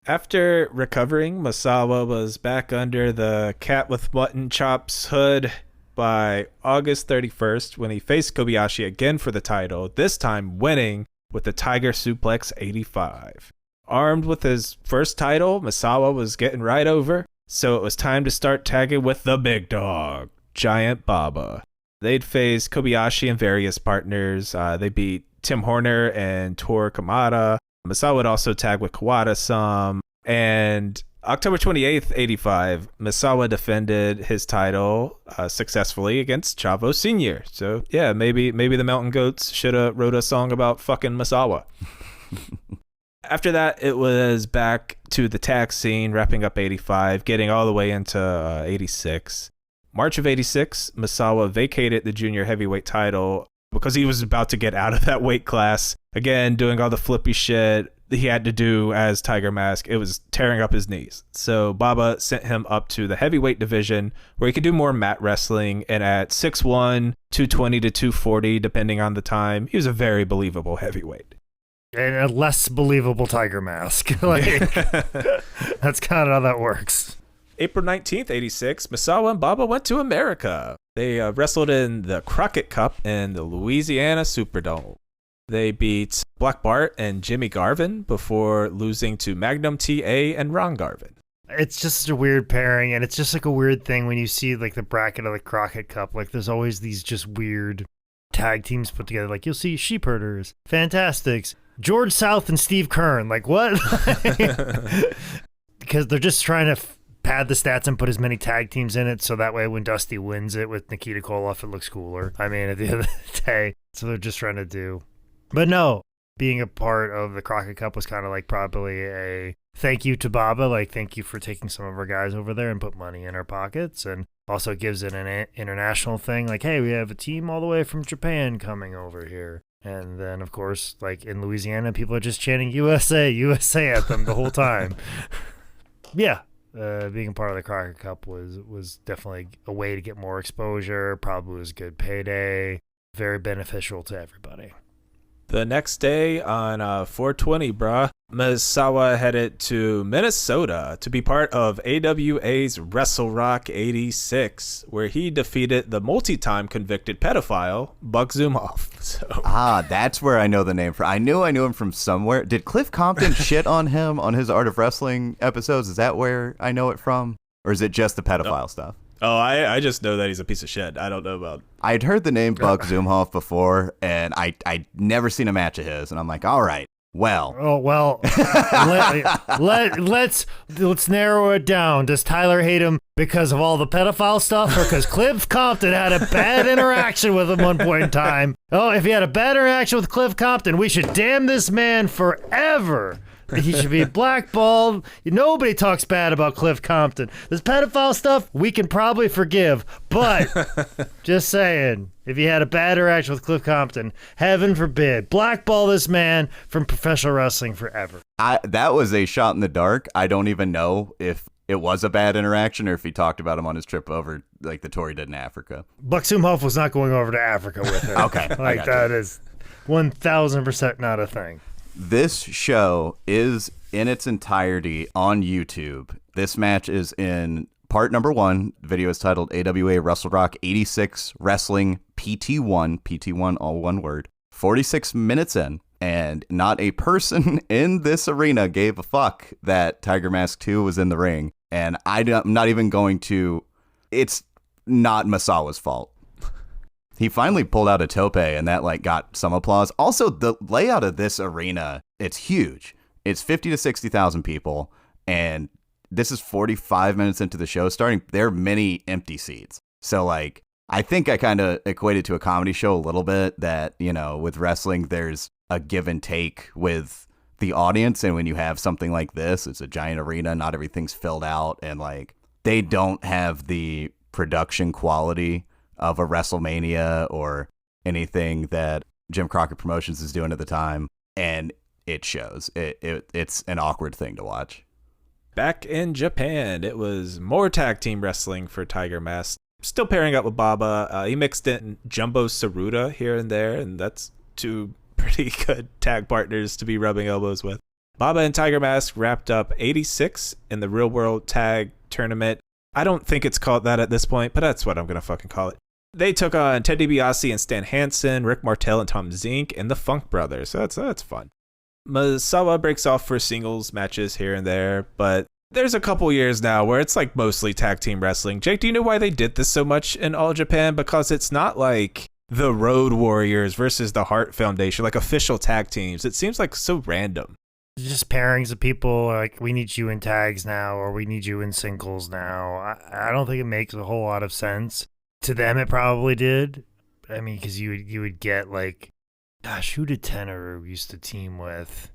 After recovering, Misawa was back under the cat with mutton chops hood by August 31st when he faced Kobayashi again for the title, this time winning with the Tiger Suplex 85. Armed with his first title, Misawa was getting right over, so it was time to start tagging with the big dog, Giant Baba. They'd face Kobayashi and various partners. They beat Tim Horner and Toru Kamada. Misawa would also tag with Kawada some. And October 28th, 85, Misawa defended his title successfully against Chavo Sr. So, yeah, maybe the Mountain Goats should have wrote a song about fucking Misawa. After that, it was back to the tag scene, wrapping up 85, getting all the way into 86. March of 86, Misawa vacated the junior heavyweight title because he was about to get out of that weight class. Again, doing all the flippy shit he had to do as Tiger Mask. It was tearing up his knees. So Baba sent him up to the heavyweight division where he could do more mat wrestling. And at 6'1", 220 to 240, depending on the time, he was a very believable heavyweight. And a less believable Tiger Mask. That's kind of how that works. April 19th, 86, Misawa and Baba went to America. They wrestled in the Crockett Cup in the Louisiana Superdome. They beat Black Bart and Jimmy Garvin before losing to Magnum TA and Ron Garvin. It's just a weird pairing, and it's just like a weird thing when you see like the bracket of the Crockett Cup. Like there's always these just weird tag teams put together. Like you'll see Sheep Herders, Fantastics, George South and Steve Kern. Like, what? Because they're just trying to pad the stats and put as many tag teams in it so that way when Dusty wins it with Nikita Koloff, it looks cooler. I mean, at the end of the day, so they're just trying to do. But no, being a part of the Crockett Cup was kind of like probably a thank you to Baba. Like, thank you for taking some of our guys over there and put money in our pockets. And also gives it an international thing. Like, hey, we have a team all the way from Japan coming over here. And then, of course, like in Louisiana, people are just chanting USA, USA at them the whole time. Yeah. Being a part of the Crockett Cup was definitely a way to get more exposure. Probably was a good payday. Very beneficial to everybody. The next day on 420, bruh, Misawa headed to Minnesota to be part of AWA's Wrestle Rock 86, where he defeated the multi-time convicted pedophile, Buck Zumhofe. So. That's where I know the name from. I knew him from somewhere. Did Cliff Compton shit on him on his Art of Wrestling episodes? Is that where I know it from? Or is it just the pedophile stuff? Oh, I just know that he's a piece of shit. I don't know about... I'd heard the name Buck Zumhofe before, and I'd never seen a match of his, and I'm like, all right, well. Oh, well, let's narrow it down. Does Tyler hate him because of all the pedophile stuff, or because Cliff Compton had a bad interaction with him one point in time? Oh, if he had a bad interaction with Cliff Compton, we should damn this man forever. He should be blackballed. Nobody talks bad about Cliff Compton. This pedophile stuff, we can probably forgive. But, just saying, if he had a bad interaction with Cliff Compton, heaven forbid, blackball this man from professional wrestling forever. That was a shot in the dark. I don't even know if it was a bad interaction or if he talked about him on his trip over, like the tour he did in Africa. Buck Zumhofe was not going over to Africa with him. Okay. Like, that is 1,000% not a thing. This show is in its entirety on YouTube. This match is in part number 1. The video is titled AWA Wrestle Rock 86 Wrestling PT1, PT1 all one word, 46 minutes in, and not a person in this arena gave a fuck that Tiger Mask 2 was in the ring. And I'm not even going to, it's not Misawa's fault. He finally pulled out a tope, and that like got some applause. Also, the layout of this arena, it's huge. It's 50 to 60,000 people, and this is 45 minutes into the show starting. There are many empty seats. So like, I think I kind of equated to a comedy show a little bit that, you know, with wrestling, there's a give and take with the audience. And when you have something like this, it's a giant arena, not everything's filled out, and like they don't have the production quality of a WrestleMania or anything that Jim Crockett Promotions is doing at the time, and it shows. It's an awkward thing to watch. Back in Japan, it was more tag team wrestling for Tiger Mask. Still pairing up with Baba. He mixed in Jumbo Tsuruta here and there, and that's 2 pretty good tag partners to be rubbing elbows with. Baba and Tiger Mask wrapped up 86 in the Real World Tag Tournament. I don't think it's called that at this point, but that's what I'm going to fucking call it. They took on Ted DiBiase and Stan Hansen, Rick Martel and Tom Zink, and the Funk Brothers, so that's fun. Misawa breaks off for singles matches here and there, but there's a couple years now where it's like mostly tag team wrestling. Jake, do you know why they did this so much in All Japan? Because it's not like the Road Warriors versus the Hart Foundation, like official tag teams. It seems like so random. Just pairings of people, like, we need you in tags now, or we need you in singles now. I don't think it makes a whole lot of sense. To them, it probably did. I mean, because you would get, like, gosh, who did Tenaru used to team with?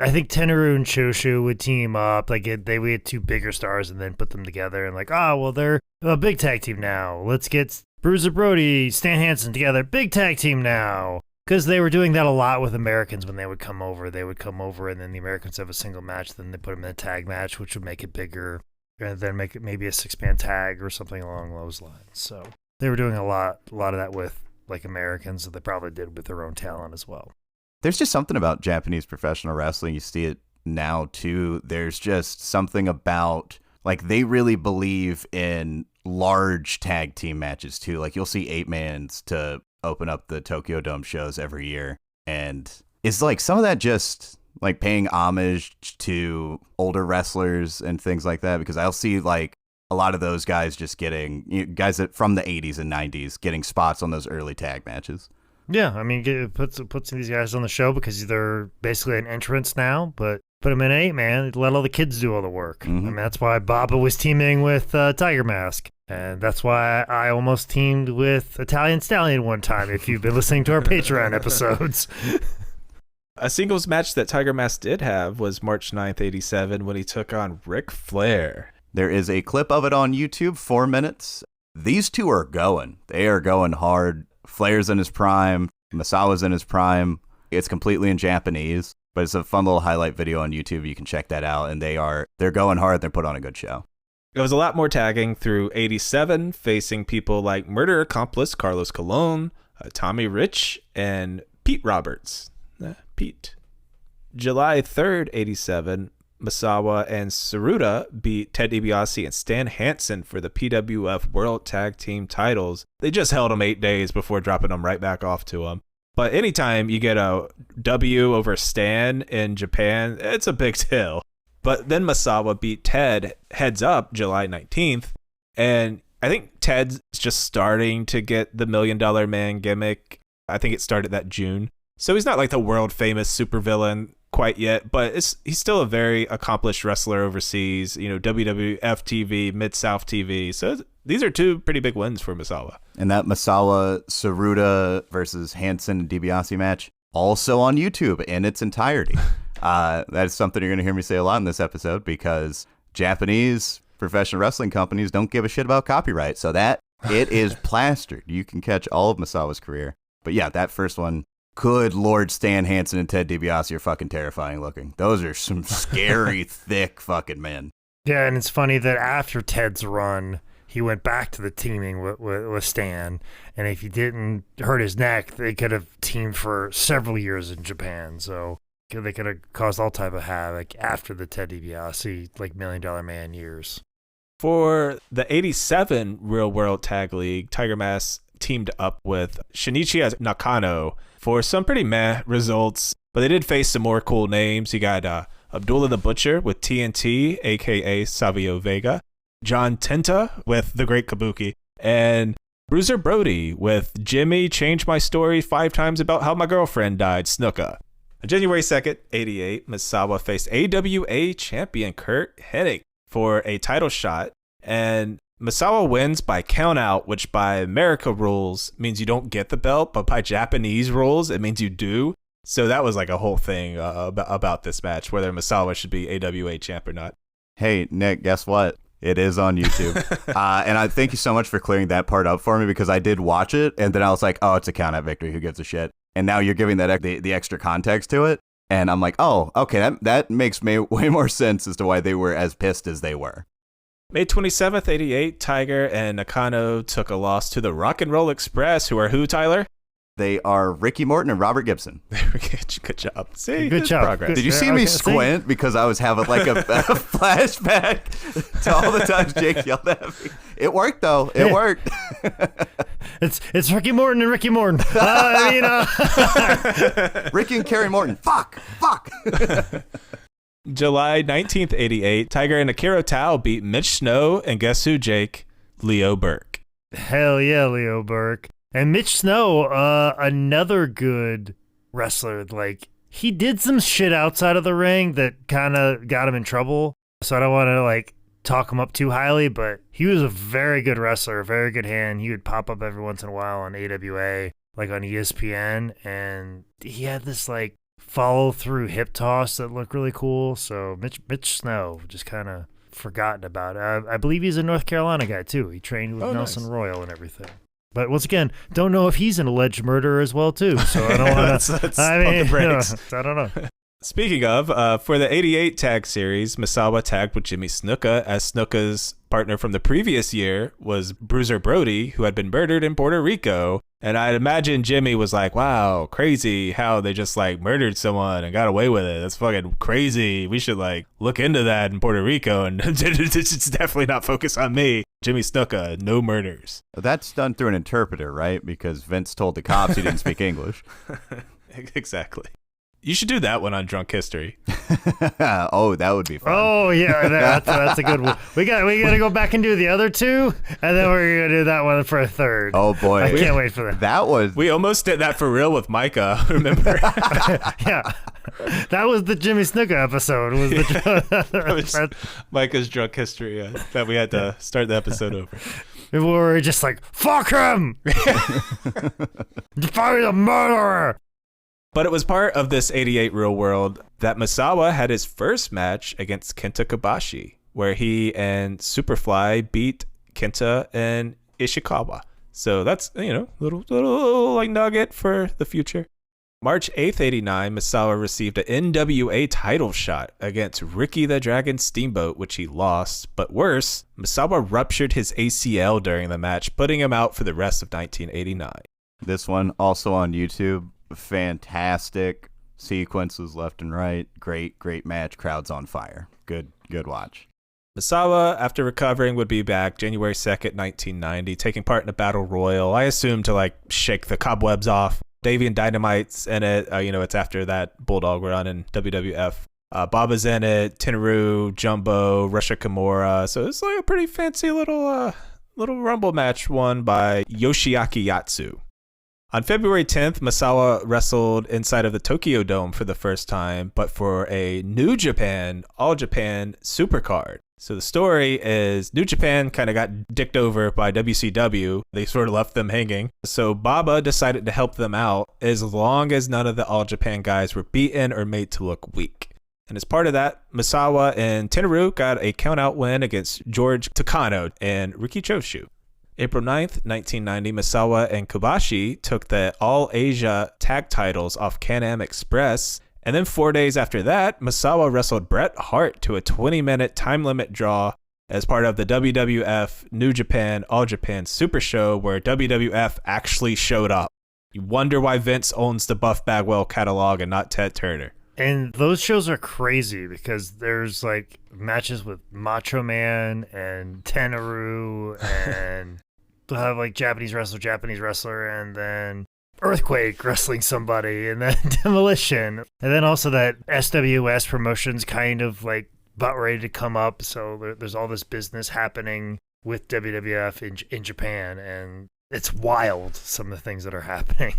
I think Tenaru and Shoshu would team up. Like, we had 2 bigger stars and then put them together. And like, oh, well, they're a big tag team now. Let's get Bruiser Brody, Stan Hansen together. Big tag team now. Because they were doing that a lot with Americans when they would come over. They would come over and then the Americans have a single match. Then they put them in a tag match, which would make it bigger. And then make it maybe a 6-man tag or something along those lines. So they were doing a lot of that with like Americans, so they probably did with their own talent as well. There's just something about Japanese professional wrestling. You see it now too. There's just something about like they really believe in large tag team matches too. Like you'll see 8-mans to open up the Tokyo Dome shows every year, and it's like some of that just like paying homage to older wrestlers and things like that, because I'll see like a lot of those guys just getting, guys that from the 80s and 90s getting spots on those early tag matches. Yeah, I mean, it puts these guys on the show because they're basically an entrance now, but put them in 8, man. Let all the kids do all the work. Mm-hmm. I mean, that's why Baba was teaming with Tiger Mask. And that's why I almost teamed with Italian Stallion one time, if you've been listening to our Patreon episodes. A singles match that Tiger Mask did have was March 9th, 87, when he took on Ric Flair. There is a clip of it on YouTube, 4 minutes. These two are going. They are going hard. Flair's in his prime. Misawa's in his prime. It's completely in Japanese, but it's a fun little highlight video on YouTube. You can check that out. And they're going hard. They're put on a good show. It was a lot more tagging through 87, facing people like murder accomplice Carlos Colon, Tommy Rich, and Pete Roberts. Pete. July 3rd, 87, Misawa and Tsuruta beat Ted DiBiase and Stan Hansen for the PWF World Tag Team titles. They just held them 8 days before dropping them right back off to them. But anytime you get a W over Stan in Japan, it's a big deal. But then Misawa beat Ted heads up July 19th. And I think Ted's just starting to get the $1 Million Man gimmick. I think it started that June. So he's not like the world famous supervillain quite yet, but he's still a very accomplished wrestler overseas, WWF TV, Mid-South TV. So these are 2 pretty big wins for Misawa. And that Misawa-Tsuruta versus Hansen and DiBiase match, also on YouTube in its entirety. That is something you're going to hear me say a lot in this episode because Japanese professional wrestling companies don't give a shit about copyright. So that it is plastered. You can catch all of Misawa's career. But yeah, that first one, good Lord, Stan Hansen and Ted DiBiase are fucking terrifying looking. Those are some scary, thick fucking men. Yeah, and it's funny that after Ted's run, he went back to the teaming with Stan. And if he didn't hurt his neck, they could have teamed for several years in Japan. So they could have caused all type of havoc after the Ted DiBiase, $1 Million Man years. For the 87 Real World Tag League, Tiger Mask teamed up with Shinichi Nakano for some pretty meh results, but they did face some more cool names. You got Abdullah the Butcher with TNT, a.k.a. Savio Vega, John Tenta with The Great Kabuki, and Bruiser Brody with Jimmy Changed My Story 5 Times About How My Girlfriend Died, Snuka. On January 2nd, 88, Misawa faced AWA champion Kurt Hennig for a title shot, and Misawa wins by count out, which by America rules means you don't get the belt, but by Japanese rules, it means you do. So that was like a whole thing about this match, whether Misawa should be AWA champ or not. Hey, Nick, guess what? It is on YouTube. And I thank you so much for clearing that part up for me because I did watch it, and then I was like, oh, it's a count out victory. Who gives a shit? And now you're giving that the extra context to it. And I'm like, oh, okay, that makes way more sense as to why they were as pissed as they were. May 27th, 88, Tiger and Nakano took a loss to the Rock and Roll Express, who are who, Tyler? They are Ricky Morton and Robert Gibson. Good job. See, good job. Progress. Did you see me squint because I was having like a flashback to all the times Jake yelled at me? It worked though. It worked. It's Ricky Morton and Ricky Morton. Ricky and Kerry Morton. Fuck. July 19th, 88, Tiger and Akira Tao beat Mitch Snow and guess who, Jake? Leo Burke. Hell yeah, Leo Burke. And Mitch Snow, another good wrestler. Like, he did some shit outside of the ring that kind of got him in trouble. So I don't want to, talk him up too highly, but he was a very good wrestler, a very good hand. He would pop up every once in a while on AWA, like on ESPN. And he had this, follow-through hip toss that looked really cool. So Mitch Snow, just kind of forgotten about it. I believe he's a North Carolina guy, too. He trained with Nelson Royal and everything. But once again, don't know if he's an alleged murderer as well, too. So I don't want to... I don't know. Speaking of, for the 88 tag series, Misawa tagged with Jimmy Snuka, as Snuka's partner from the previous year was Bruiser Brody, who had been murdered in Puerto Rico. And I'd imagine Jimmy was like, wow, crazy how they just murdered someone and got away with it. That's fucking crazy. We should look into that in Puerto Rico and it's definitely not focus on me. Jimmy Snuka, no murders. That's done through an interpreter, right? Because Vince told the cops he didn't speak English. Exactly. You should do that one on Drunk History. Oh, that would be fun. Oh yeah, that's a good one. We got to go back and do the other two, and then we're gonna do that one for a third. Oh boy, I can't wait for that. That was We almost did that for real with Micah, remember? Yeah, that was the Jimmy Snuka episode. That was Micah's drunk history that we had to start the episode over. We were just like, fuck him! Find a murderer! But it was part of this 88 real world that Misawa had his first match against Kenta Kobashi, where he and Superfly beat Kenta and Ishikawa. So that's, little like nugget for the future. March 8th, 89, Misawa received an NWA title shot against Ricky the Dragon Steamboat, which he lost. But worse, Misawa ruptured his ACL during the match, putting him out for the rest of 1989. this one also on YouTube. Fantastic sequences left and right. Great match. Crowd's on fire. Good watch. Misawa, after recovering, would be back January 2nd, 1990, taking part in a battle royal, I assume to shake the cobwebs off. Davian Dynamite's in it. It's after that Bulldog run in WWF. Baba's in it. Tenryu, Jumbo, Russia Kimura. So it's a pretty fancy little rumble match won by Yoshiaki Yatsu. On February 10th, Misawa wrestled inside of the Tokyo Dome for the first time, but for a New Japan, All Japan Supercard. So the story is New Japan kind of got dicked over by WCW. They sort of left them hanging. So Baba decided to help them out as long as none of the All Japan guys were beaten or made to look weak. And as part of that, Misawa and Tenryu got a count-out win against George Takano and Riki Choshu. April 9th, 1990, Misawa and Kobashi took the All Asia tag titles off Can-Am Express. And then 4 days after that, Misawa wrestled Bret Hart to a 20-minute time limit draw as part of the WWF New Japan All Japan Super Show, where WWF actually showed up. You wonder why Vince owns the Buff Bagwell catalog and not Ted Turner. And those shows are crazy because there's matches with Macho Man and Tenryu and they'll have Japanese wrestler, and then Earthquake wrestling somebody, and then Demolition. And then also that SWS promotion's kind of about ready to come up. So there's all this business happening with WWF in Japan, and it's wild, some of the things that are happening.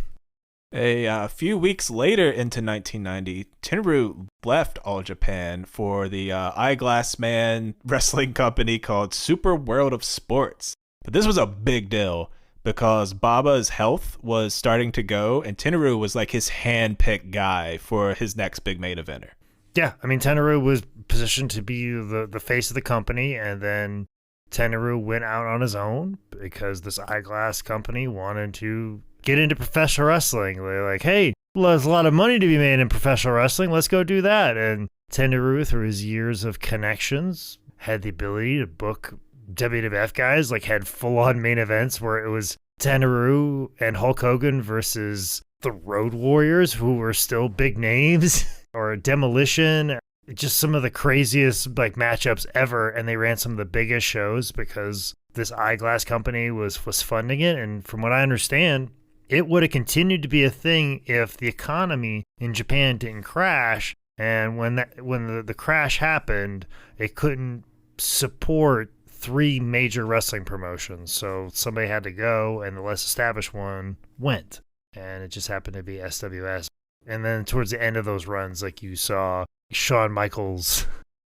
A few weeks later into 1990, Tenryu left All Japan for the Eyeglass Man wrestling company called Super World of Sports. But this was a big deal because Baba's health was starting to go, and Tenryu was his hand-picked guy for his next big main eventer. Yeah, I mean, Tenryu was positioned to be the face of the company, and then Tenryu went out on his own because this eyeglass company wanted to get into professional wrestling. They're hey, there's a lot of money to be made in professional wrestling. Let's go do that. And Tenryu, through his years of connections, had the ability to book WWF guys, had full-on main events where it was Tenryu and Hulk Hogan versus the Road Warriors, who were still big names, or Demolition. Just some of the craziest matchups ever, and they ran some of the biggest shows because this eyeglass company was funding it. And from what I understand, it would have continued to be a thing if the economy in Japan didn't crash. And when the crash happened, it couldn't support 3 major wrestling promotions. So somebody had to go, and the less established one went. And it just happened to be SWS. And then towards the end of those runs, you saw Shawn Michaels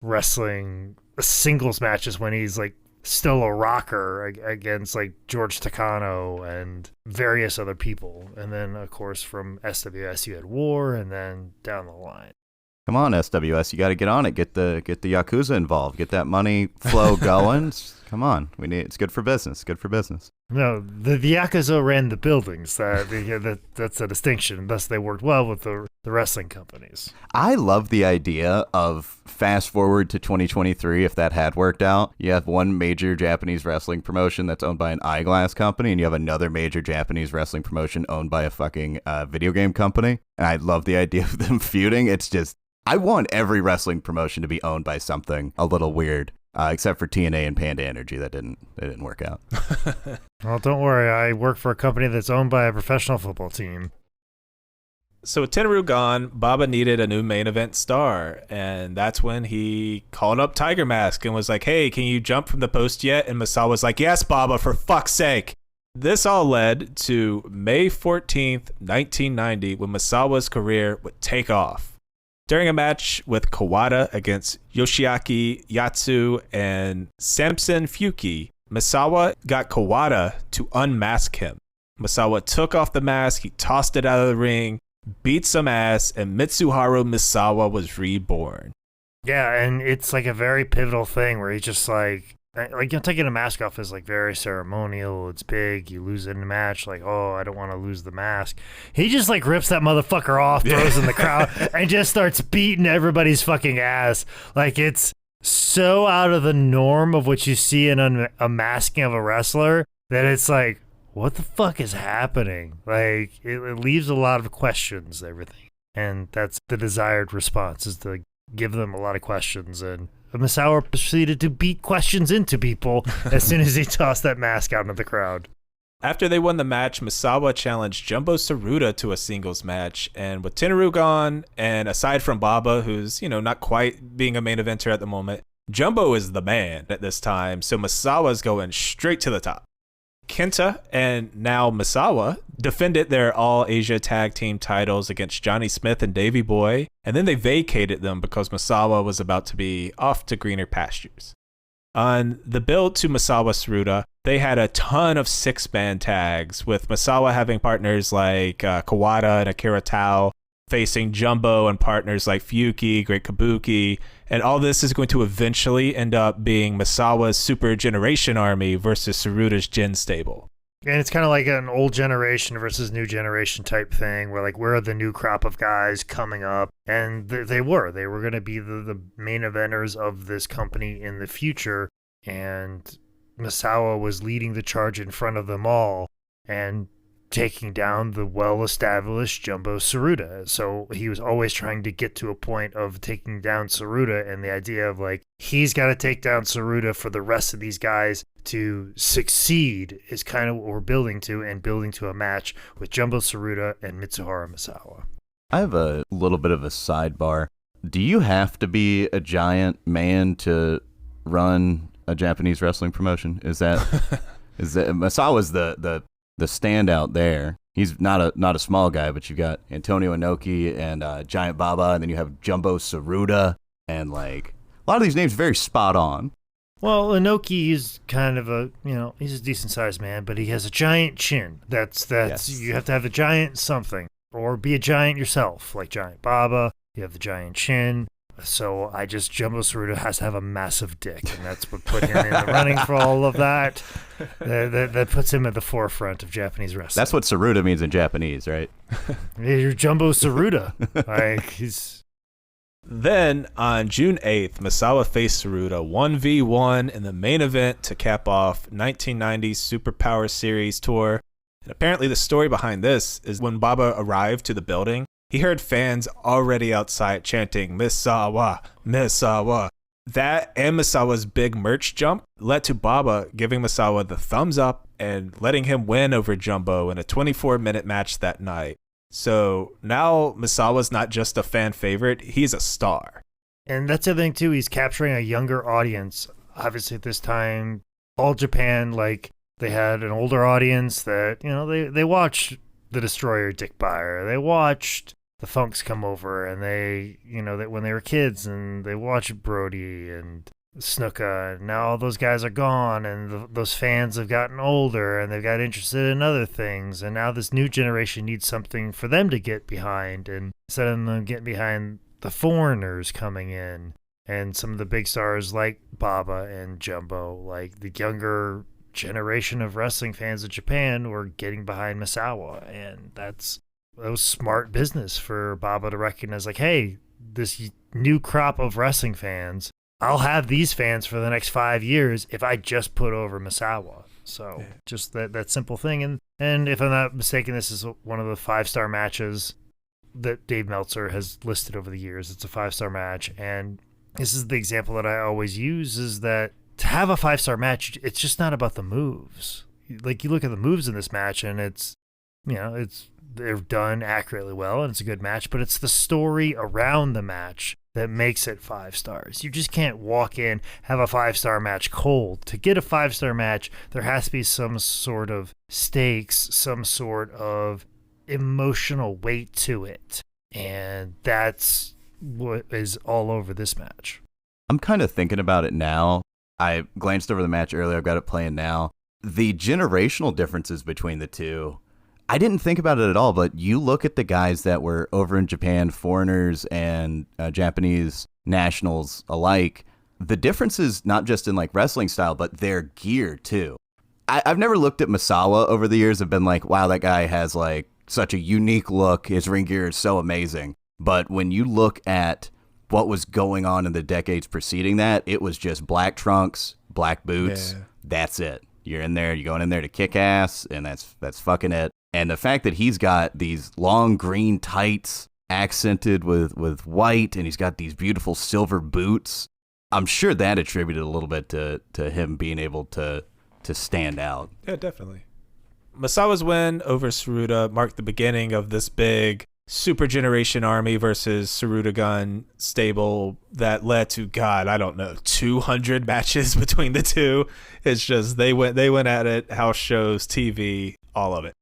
wrestling singles matches when he's still a rocker against George Takano and various other people. And then of course from SWS you had War, and then down the line. Come on, SWS, you got to get on it. Get the Yakuza involved. Get that money flow going. Come on, it's good for business. Good for business. No, the Yakuza ran the buildings. That's a distinction. Thus, they worked well with the wrestling companies. I love the idea of fast forward to 2023. If that had worked out, you have one major Japanese wrestling promotion that's owned by an eyeglass company, and you have another major Japanese wrestling promotion owned by a fucking video game company. And I love the idea of them feuding. It's just, I want every wrestling promotion to be owned by something a little weird. Except for TNA and Panda Energy, that didn't work out. Well, don't worry. I work for a company that's owned by a professional football team. So with Tenryu gone, Baba needed a new main event star, and that's when he called up Tiger Mask and was like, hey, can you jump from the post yet? And Misawa was like, yes, Baba, for fuck's sake. This all led to May 14th, 1990, when Misawa's career would take off. During a match with Kawada against Yoshiaki Yatsu and Samson Fuki, Misawa got Kawada to unmask him. Misawa took off the mask, he tossed it out of the ring, beat some ass, and Mitsuharu Misawa was reborn. Yeah, and it's like a very pivotal thing where he's just like taking a mask off is like very ceremonial. It's big. You lose it in a match, like, oh, I don't want to lose the mask. He just like rips that motherfucker off, throws in the crowd, and just starts beating everybody's fucking ass. Like, it's so out of the norm of what you see in a masking of a wrestler that it's like, what the fuck is happening? Like, it leaves a lot of questions, everything. And that's the desired response, is to give them a lot of questions. And Misawa proceeded to beat questions into people as soon as he tossed that mask out into the crowd. After they won the match, Misawa challenged Jumbo Tsuruta to a singles match. And with Tenryu gone, and aside from Baba, who's, not quite being a main eventer at the moment, Jumbo is the man at this time. So Misawa's going straight to the top. Kenta and now Misawa defended their All-Asia Tag Team titles against Johnny Smith and Davey Boy, and then they vacated them because Misawa was about to be off to greener pastures. On the build to Misawa Tsuruta, they had a ton of six-man tags, with Misawa having partners like Kawada and Akira Tao, facing Jumbo and partners like Fuki, Great Kabuki, and all this is going to eventually end up being Misawa's Super Generation Army versus Tsuruta's Gen Stable. And it's kind of like an old generation versus new generation type thing, where like, where are the new crop of guys coming up? And they were going to be the main eventers of this company in the future. And Misawa was leading the charge in front of them all and taking down the well-established Jumbo Tsuruta. So he was always trying to get to a point of taking down Tsuruta, and the idea of like, he's got to take down Tsuruta for the rest of these guys to succeed is kind of what we're building to, and building to a match with Jumbo Tsuruta and Mitsuharu Misawa. I have a little bit of a sidebar. Do you have to be a giant man to run a Japanese wrestling promotion? Is that Misawa's the standout there? He's not a small guy, but you've got Antonio Inoki and Giant Baba, and then you have Jumbo Tsuruta, and like a lot of these names are very spot on. Well, Inoki is kind of he's a decent sized man, but he has a giant chin. That's Yes. You have to have a giant something, or be a giant yourself, like Giant Baba. You have the giant chin. So Jumbo Tsuruta has to have a massive dick, and that's what put him in the running for all of that. That puts him at the forefront of Japanese wrestling. That's what Tsuruta means in Japanese, right? You're Jumbo Tsuruta. Like, he's... Then, on June 8th, Misawa faced Tsuruta 1v1 in the main event to cap off 1990's Superpower Series tour. And apparently the story behind this is when Baba arrived to the building, he heard fans already outside chanting, Misawa, Misawa. That and Misawa's big merch jump led to Baba giving Misawa the thumbs up and letting him win over Jumbo in a 24-minute match that night. So now Misawa's not just a fan favorite, he's a star. And that's the thing, too. He's capturing a younger audience. Obviously, at this time, All Japan, like, they had an older audience that, they watched The Destroyer, Dick Beyer. They watched the Funks come over, and they, that when they were kids, and they watched Brody and Snuka, and now all those guys are gone, and those fans have gotten older, and they've got interested in other things, and now this new generation needs something for them to get behind, and instead of them getting behind the foreigners coming in, and some of the big stars like Baba and Jumbo, like the younger generation of wrestling fans of Japan were getting behind Misawa, and that was smart business for Baba to recognize, like, hey, this new crop of wrestling fans, I'll have these fans for the next 5 years if I just put over Misawa. So just that simple thing. And if I'm not mistaken, this is one of the 5-star matches that Dave Meltzer has listed over the years. It's a 5-star match. And this is the example that I always use, is that to have a 5-star match, it's just not about the moves. Like, you look at the moves in this match, and it's, they're done accurately well, and it's a good match, but it's the story around the match that makes it 5 stars. You just can't walk in, have a 5-star match cold. To get a 5-star match, there has to be some sort of stakes, some sort of emotional weight to it. And that's what is all over this match. I'm kind of thinking about it now. I glanced over the match earlier. I've got it playing now. The generational differences between the two, I didn't think about it at all, but you look at the guys that were over in Japan, foreigners and Japanese nationals alike, the differences not just in like wrestling style, but their gear too. I've never looked at Misawa over the years and been like, wow, that guy has like such a unique look. His ring gear is so amazing. But when you look at what was going on in the decades preceding that, it was just black trunks, black boots. Yeah. That's it. You're in there, you're going in there to kick ass, and that's fucking it. And the fact that he's got these long green tights accented with white, and he's got these beautiful silver boots, I'm sure that attributed a little bit to him being able to stand out. Yeah, definitely. Misawa's win over Tsuruta marked the beginning of this big Super Generation Army versus Tsuruta Gun stable that led to, God, I don't know, 200 matches between the two. It's just they went at it, house shows, TV, all of it.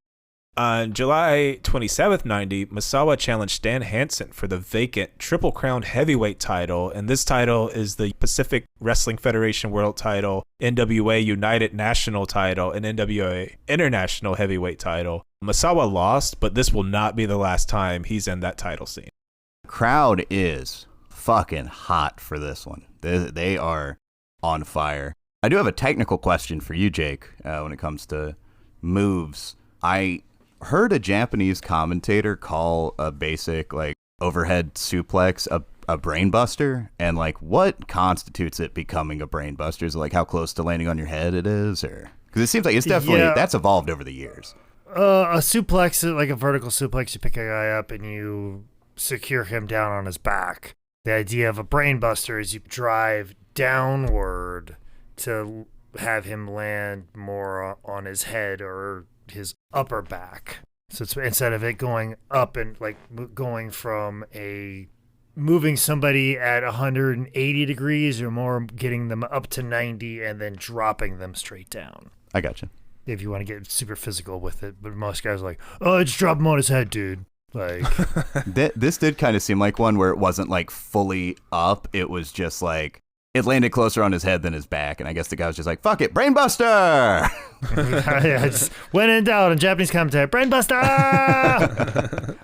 On July 27th, 90, Misawa challenged Stan Hansen for the vacant Triple Crown heavyweight title, and this title is the Pacific Wrestling Federation World title, NWA United National title, and NWA International Heavyweight title. Misawa lost, but this will not be the last time he's in that title scene. Crowd is fucking hot for this one. They are on fire. I do have a technical question for you, Jake, when it comes to moves. I heard a Japanese commentator call a basic like overhead suplex a brain buster, and like what constitutes it becoming a brain buster? Is it like how close to landing on your head it is, or because it seems like it's definitely that's evolved over the years. A suplex, like a vertical suplex, you pick a guy up and you secure him down on his back. The idea of a brain buster is you drive downward to have him land more on his head or his upper back. So it's instead of it going up and like going from moving somebody at 180 degrees or more, getting them up to 90 and then dropping them straight down. I gotcha. If you want to get super physical with it, but most guys are like, oh, just drop him on his head, dude. Like this did kind of seem like one where it wasn't like fully up. It was just like it landed closer on his head than his back, and I guess the guy was just like, fuck it, brainbuster! I just went in down in Japanese commentary, brainbuster!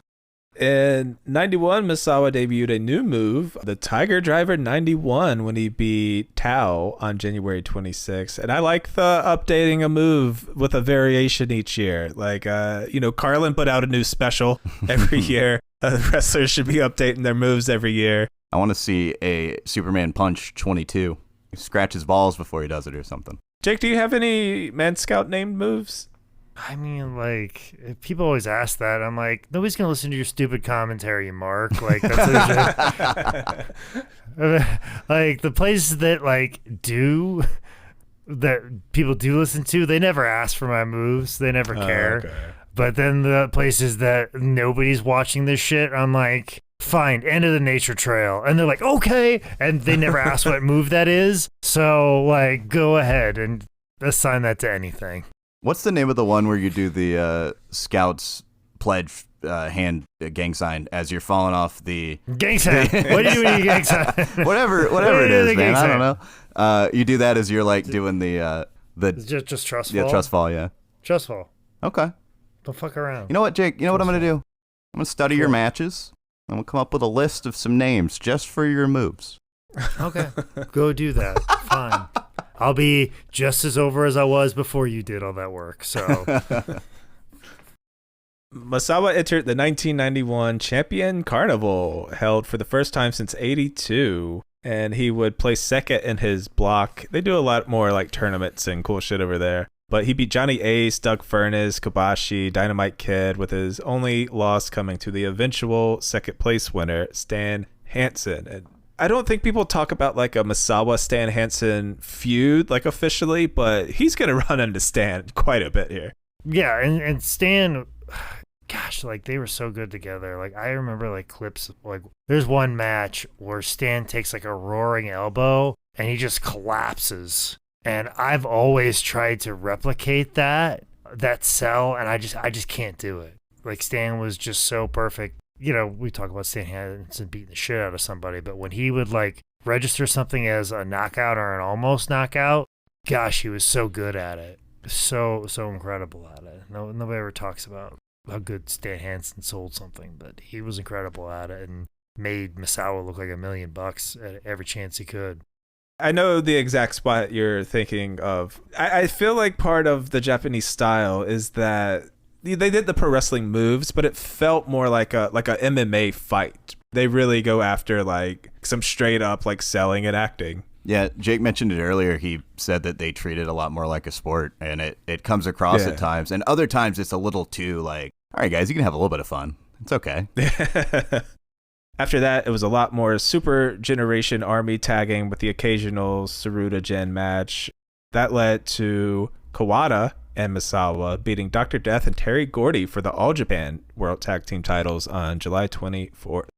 In 91, Misawa debuted a new move, the Tiger Driver 91, when he beat Tao on January 26th. And I like the updating a move with a variation each year. Like, Carlin put out a new special every year. Wrestlers should be updating their moves every year. I want to see a Superman Punch 22. Scratch his balls before he does it or something. Jake, do you have any Man Scout named moves? I mean, like, people always ask that. I'm like, nobody's going to listen to your stupid commentary, Mark. Like, that's like, the places that, like, that people do listen to, they never ask for my moves. They never care. Okay. But then the places that nobody's watching this shit, I'm like, fine, end of the nature trail. And they're like, okay. And they never ask what move that is. So, like, go ahead and assign that to anything. What's the name of the one where you do the Scouts pledge hand gang sign as you're falling off the gang sign? What do you mean gang sign? whatever it is, man. I don't know. You do that as you're like doing the just trust fall. Yeah, trust fall. Yeah, trust fall. Okay. Don't fuck around. You know what, Jake? You know what I'm gonna do? I'm gonna study your matches. I'm gonna come up with a list of some names just for your moves. Okay, go do that. Fine. I'll be just as over as I was before you did all that work. So, Misawa entered the 1991 Champion Carnival, held for the first time since '82, and he would place second in his block. They do a lot more like tournaments and cool shit over there. But he beat Johnny Ace, Doug Furnace, Kobashi, Dynamite Kid, with his only loss coming to the eventual second place winner, Stan Hansen. And I don't think people talk about like a Misawa Stan Hansen feud like officially, but he's going to run into Stan quite a bit here. Yeah, and Stan gosh, like they were so good together. Like I remember like clips, like there's one match where Stan takes like a roaring elbow and he just collapses. And I've always tried to replicate that sell, and I just can't do it. Like Stan was just so perfect. You know, we talk about Stan Hansen beating the shit out of somebody, but when he would like register something as a knockout or an almost knockout, gosh, he was so good at it. So incredible at it. Nobody ever talks about how good Stan Hansen sold something, but he was incredible at it and made Misawa look like $1 million at every chance he could. I know the exact spot you're thinking of. I feel like part of the Japanese style is that they did the pro wrestling moves, but it felt more like a MMA fight. They really go after like some straight up like selling and acting. Yeah, Jake mentioned it earlier. He said that they treat it a lot more like a sport, and it comes across at times. And other times it's a little too like, all right, guys, you can have a little bit of fun. It's okay. After that, it was a lot more Super Generation Army tagging with the occasional Saruta Gen match. That led to Kawada and Misawa beating Dr. Death and Terry Gordy for the All Japan World Tag Team titles on July 24th.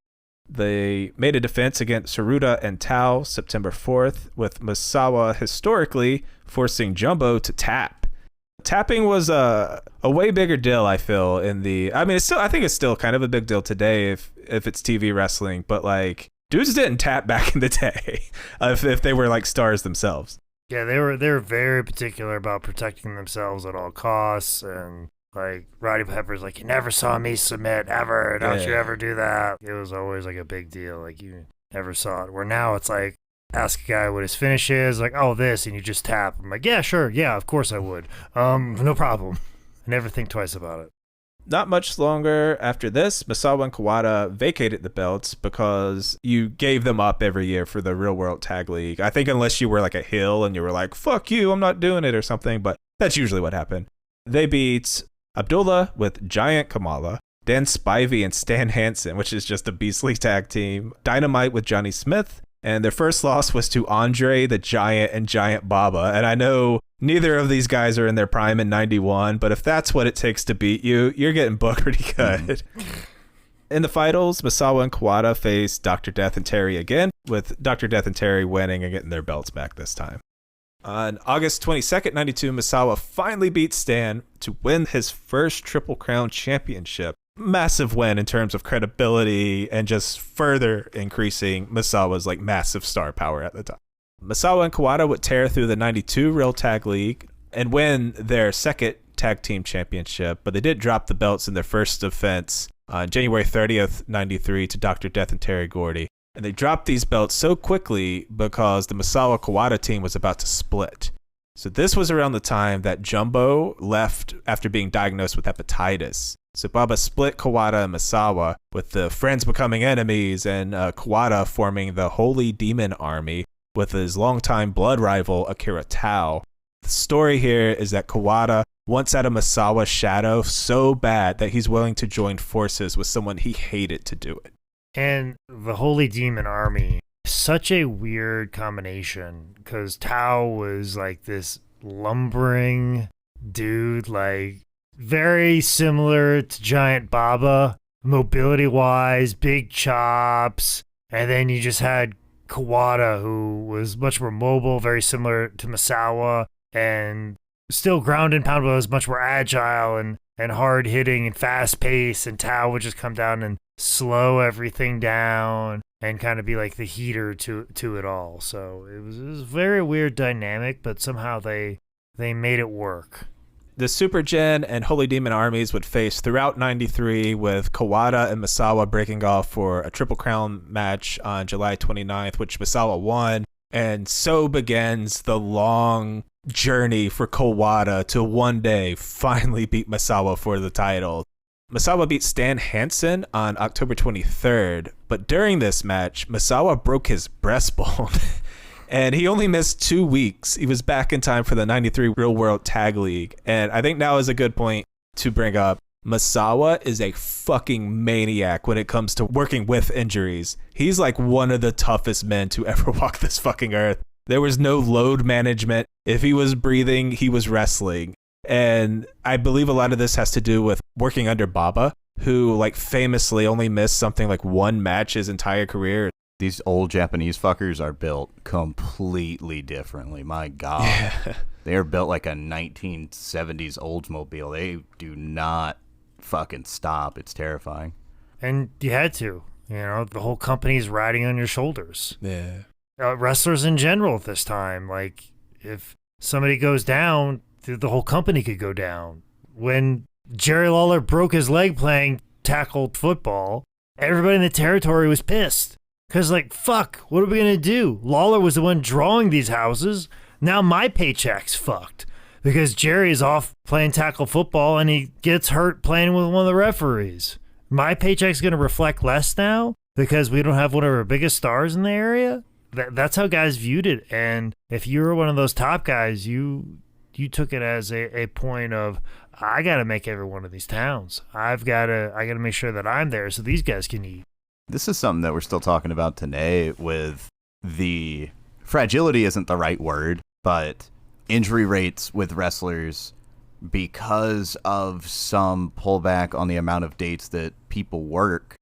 They made a defense against Saruta and Tao September 4th, with Misawa historically forcing Jumbo to tap. Tapping was a way bigger deal, I feel, I think it's still kind of a big deal today if it's TV wrestling, but like dudes didn't tap back in the day if they were like stars themselves. Yeah, they were very particular about protecting themselves at all costs, and like Roddy Pepper's like, you never saw me submit ever, don't you ever do that. It was always like a big deal, like you never saw it. Where now it's like, ask a guy what his finish is, like, oh, this, and you just tap. I'm like, yeah, sure, yeah, of course I would. No problem. I never think twice about it. Not much longer after this, Misawa and Kawada vacated the belts because you gave them up every year for the Real World Tag League. I think unless you were like a heel and you were like, fuck you, I'm not doing it or something, but that's usually what happened. They beat Abdullah with Giant Kamala, Dan Spivey and Stan Hansen, which is just a beastly tag team, Dynamite with Johnny Smith, and their first loss was to Andre the Giant and Giant Baba. And I know neither of these guys are in their prime in 91, but if that's what it takes to beat you, you're getting booked pretty good. In the finals, Misawa and Kawada faced Dr. Death and Terry again, with Dr. Death and Terry winning and getting their belts back this time. On August 22nd, 92, Misawa finally beat Stan to win his first Triple Crown championship. Massive win in terms of credibility and just further increasing Misawa's like massive star power at the time. Misawa and Kawada would tear through the 92 Real Tag League and win their second tag team championship, but they did drop the belts in their first defense on January 30th, 93 to Dr. Death and Terry Gordy. And they dropped these belts so quickly because the Misawa Kawada team was about to split. So this was around the time that Jumbo left after being diagnosed with hepatitis. So Baba split Kawada and Misawa, with the friends becoming enemies and Kawada forming the Holy Demon Army with his longtime blood rival Akira Tao. The story here is that Kawada wants out of Misawa's shadow so bad that he's willing to join forces with someone he hated to do it. And the Holy Demon Army, such a weird combination, because Tao was like this lumbering dude, like very similar to Giant Baba, mobility-wise, big chops. And then you just had Kawada, who was much more mobile, very similar to Misawa, and still ground and pound, but was much more agile and hard-hitting and fast-paced. And Tao would just come down and slow everything down and kind of be like the heater to it all. So it was a very weird dynamic, but somehow they made it work. The Super Gen and Holy Demon armies would face throughout 93, with Kawada and Misawa breaking off for a Triple Crown match on July 29th, which Misawa won. And so begins the long journey for Kawada to one day finally beat Misawa for the title. Misawa beat Stan Hansen on October 23rd, but during this match, Misawa broke his breastbone. And he only missed 2 weeks. He was back in time for the 93 Real World Tag League. And I think now is a good point to bring up. Misawa is a fucking maniac when it comes to working with injuries. He's like one of the toughest men to ever walk this fucking earth. There was no load management. If he was breathing, he was wrestling. And I believe a lot of this has to do with working under Baba, who like famously only missed something like one match his entire career. These old Japanese fuckers are built completely differently. My God. Yeah. They are built like a 1970s Oldsmobile. They do not fucking stop. It's terrifying. And you had to. You know, the whole company's riding on your shoulders. Yeah. Wrestlers in general at this time, like, if somebody goes down, the whole company could go down. When Jerry Lawler broke his leg playing tackled football, everybody in the territory was pissed. Because, like, fuck, what are we going to do? Lawler was the one drawing these houses. Now my paycheck's fucked. Because Jerry's off playing tackle football and he gets hurt playing with one of the referees. My paycheck's going to reflect less now because we don't have one of our biggest stars in the area. That's how guys viewed it. And if you were one of those top guys, you took it as a point of, I got to make every one of these towns. I got to make sure that I'm there so these guys can eat. This is something that we're still talking about today with the fragility isn't the right word, but injury rates with wrestlers because of some pullback on the amount of dates that people work.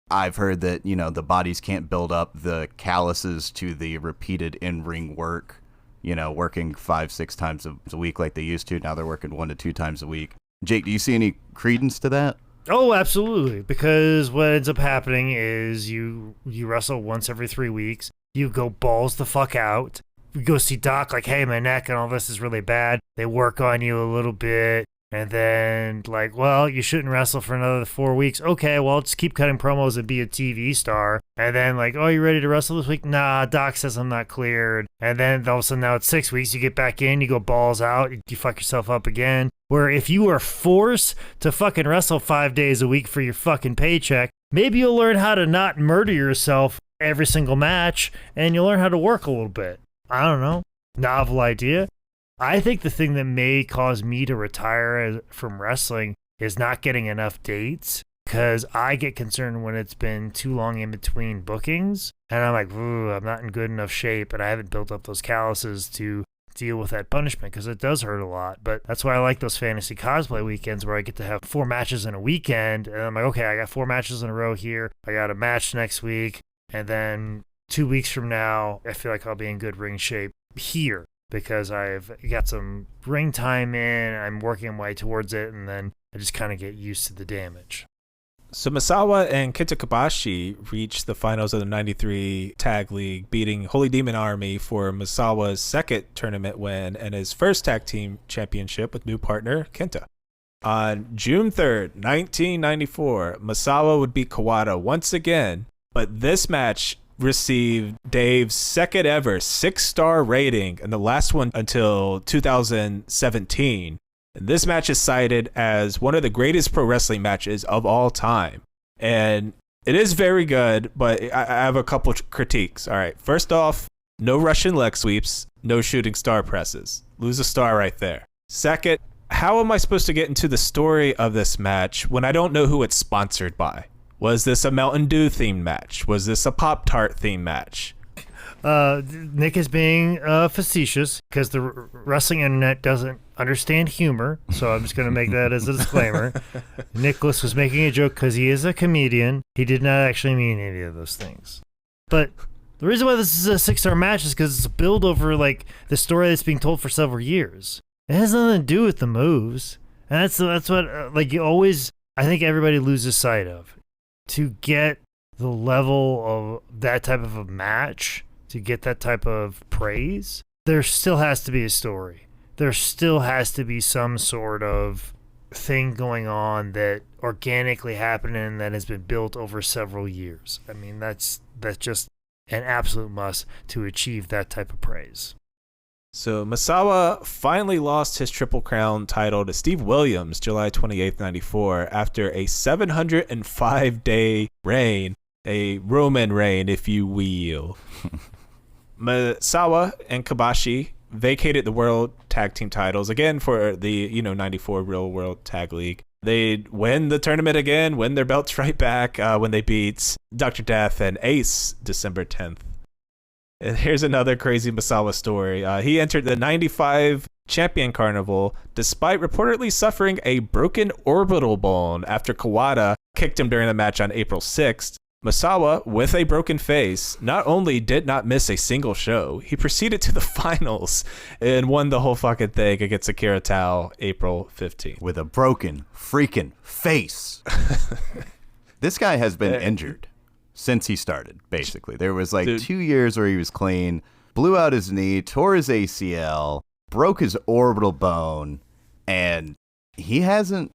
I've heard that, you know, the bodies can't build up the calluses to the repeated in-ring work, you know, working 5-6 times a week like they used to. Now they're working 1 to 2 times a week. Jake, do you see any credence to that? Oh, absolutely. Because what ends up happening is you wrestle once every 3 weeks. You go balls the fuck out. You go see Doc like, hey, my neck and all this is really bad. They work on you a little bit. And then, like, well, you shouldn't wrestle for another 4 weeks. Okay, well, just keep cutting promos and be a TV star. And then, like, oh, you ready to wrestle this week? Nah, Doc says I'm not cleared. And then all of a sudden now it's 6 weeks. You get back in, you go balls out, you fuck yourself up again. Where if you are forced to fucking wrestle 5 days a week for your fucking paycheck, maybe you'll learn how to not murder yourself every single match and you'll learn how to work a little bit. I don't know. Novel idea. I think the thing that may cause me to retire from wrestling is not getting enough dates, because I get concerned when it's been too long in between bookings and I'm like, ooh, I'm not in good enough shape and I haven't built up those calluses to deal with that punishment, because it does hurt a lot. But that's why I like those fantasy cosplay weekends where I get to have 4 matches in a weekend and I'm like, okay, I got 4 matches in a row here. I got a match next week, and then 2 weeks from now, I feel like I'll be in good ring shape here, because I've got some ring time in, I'm working my way towards it, and then I just kind of get used to the damage. So Misawa and Kenta Kobashi reached the finals of the 93 Tag League, beating Holy Demon Army for Misawa's second tournament win and his first tag team championship with new partner Kenta. On June 3rd, 1994, Misawa would beat Kawada once again, but this match received Dave's second ever 6-star rating and the last one until 2017. And this match is cited as one of the greatest pro wrestling matches of all time. And it is very good, but I have a couple critiques. All right, first off, no Russian leg sweeps, no shooting star presses. Lose a star right there. Second, how am I supposed to get into the story of this match when I don't know who it's sponsored by? Was this a Mountain Dew themed match? Was this a Pop-Tart themed match? Nick is being facetious because the wrestling internet doesn't understand humor, so I'm just going to make that as a disclaimer. Nicholas was making a joke because he is a comedian. He did not actually mean any of those things. But the reason why this is a 6-star match is because it's a build over like the story that's being told for several years. It has nothing to do with the moves, and that's what like you always. I think everybody loses sight of. To get the level of that type of a match, to get that type of praise, there still has to be a story. There still has to be some sort of thing going on that organically happened and that has been built over several years. I mean, that's just an absolute must to achieve that type of praise. So Misawa finally lost his Triple Crown title to Steve Williams July 28th, 94, after a 705-day reign, a Roman reign, if you will. Misawa and Kobashi vacated the World Tag Team titles again for the 94 Real World Tag League. They win the tournament again, win their belts right back when they beat Dr. Death and Ace December 10th. And here's another crazy Misawa story. He entered the 95 Champion Carnival, despite reportedly suffering a broken orbital bone after Kawada kicked him during the match on April 6th. Misawa, with a broken face, not only did not miss a single show, he proceeded to the finals and won the whole fucking thing against Akira Tao April 15th. With a broken freaking face. This guy has been injured since he started, basically. There was 2 years where he was clean, blew out his knee, tore his ACL, broke his orbital bone, and he hasn't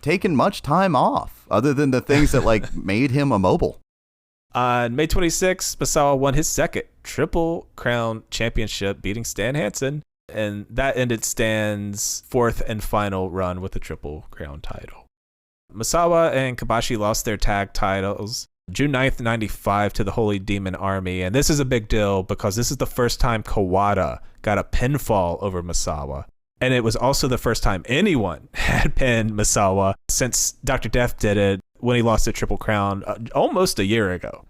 taken much time off other than the things that made him immobile. On May 26th, Misawa won his second Triple Crown Championship, beating Stan Hansen, and that ended Stan's fourth and final run with the Triple Crown title. Misawa and Kobashi lost their tag titles June 9th, 95 to the Holy Demon Army, and this is a big deal because this is the first time Kawada got a pinfall over Misawa. And it was also the first time anyone had pinned Misawa since Dr. Death did it when he lost the Triple Crown almost a year ago.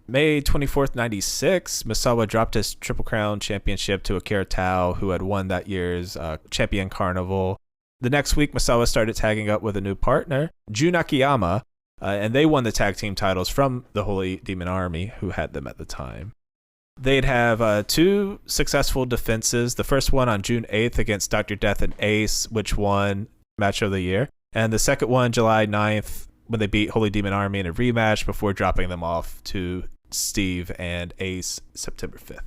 May 24th, 96, Misawa dropped his Triple Crown championship to Akira Tao, who had won that year's Champion Carnival. The next week, Misawa started tagging up with a new partner, Jun Akiyama, and they won the tag team titles from the Holy Demon Army, who had them at the time. They'd have two successful defenses. The first one on June 8th against Dr. Death and Ace, which won Match of the Year. And the second one, July 9th, when they beat Holy Demon Army in a rematch before dropping them off to Steve and Ace September 5th.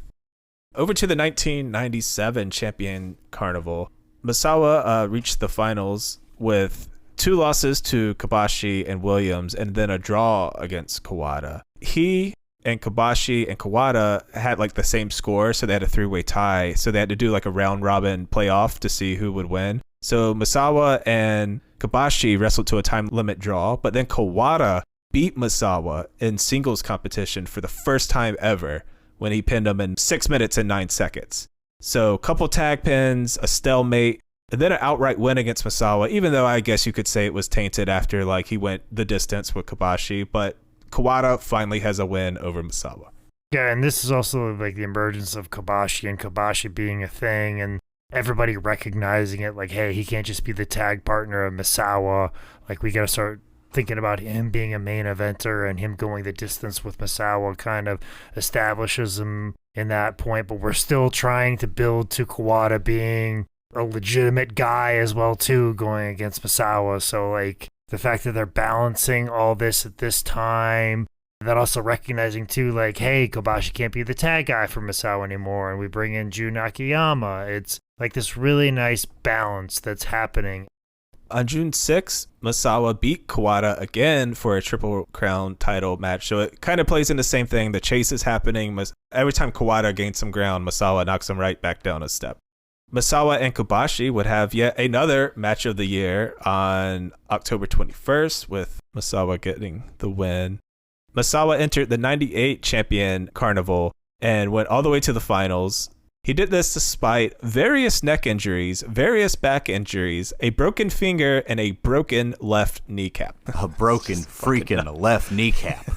Over to the 1997 Champion Carnival, Misawa reached the finals with 2 losses to Kobashi and Williams and then a draw against Kawada. He and Kobashi and Kawada had the same score, so they had a 3-way tie. So they had to do a round robin playoff to see who would win. So Misawa and Kobashi wrestled to a time limit draw, but then Kawada beat Misawa in singles competition for the first time ever when he pinned him in 6 minutes and 9 seconds. So couple tag pins, a stalemate, and then an outright win against Misawa, even though I guess you could say it was tainted after he went the distance with Kobashi, but Kawada finally has a win over Misawa. Yeah, and this is also the emergence of Kobashi and Kobashi being a thing and everybody recognizing it hey, he can't just be the tag partner of Misawa. We got to start thinking about him being a main eventer, and him going the distance with Misawa kind of establishes him in that point, but we're still trying to build to Kawada being a legitimate guy as well too, going against Misawa. So the fact that they're balancing all this at this time, that also recognizing too hey, Kobashi can't be the tag guy for Misawa anymore, and we bring in Jun Akiyama. It's this really nice balance that's happening. On June 6th, Misawa beat Kawada again for a Triple Crown title match. So it kind of plays in the same thing. The chase is happening. Every time Kawada gains some ground, Misawa knocks him right back down a step. Misawa and Kobashi would have yet another match of the year on October 21st, with Misawa getting the win. Misawa entered the 98 Champion Carnival and went all the way to the finals. He did this despite various neck injuries, various back injuries, a broken finger, and a broken left kneecap. A broken freaking left kneecap.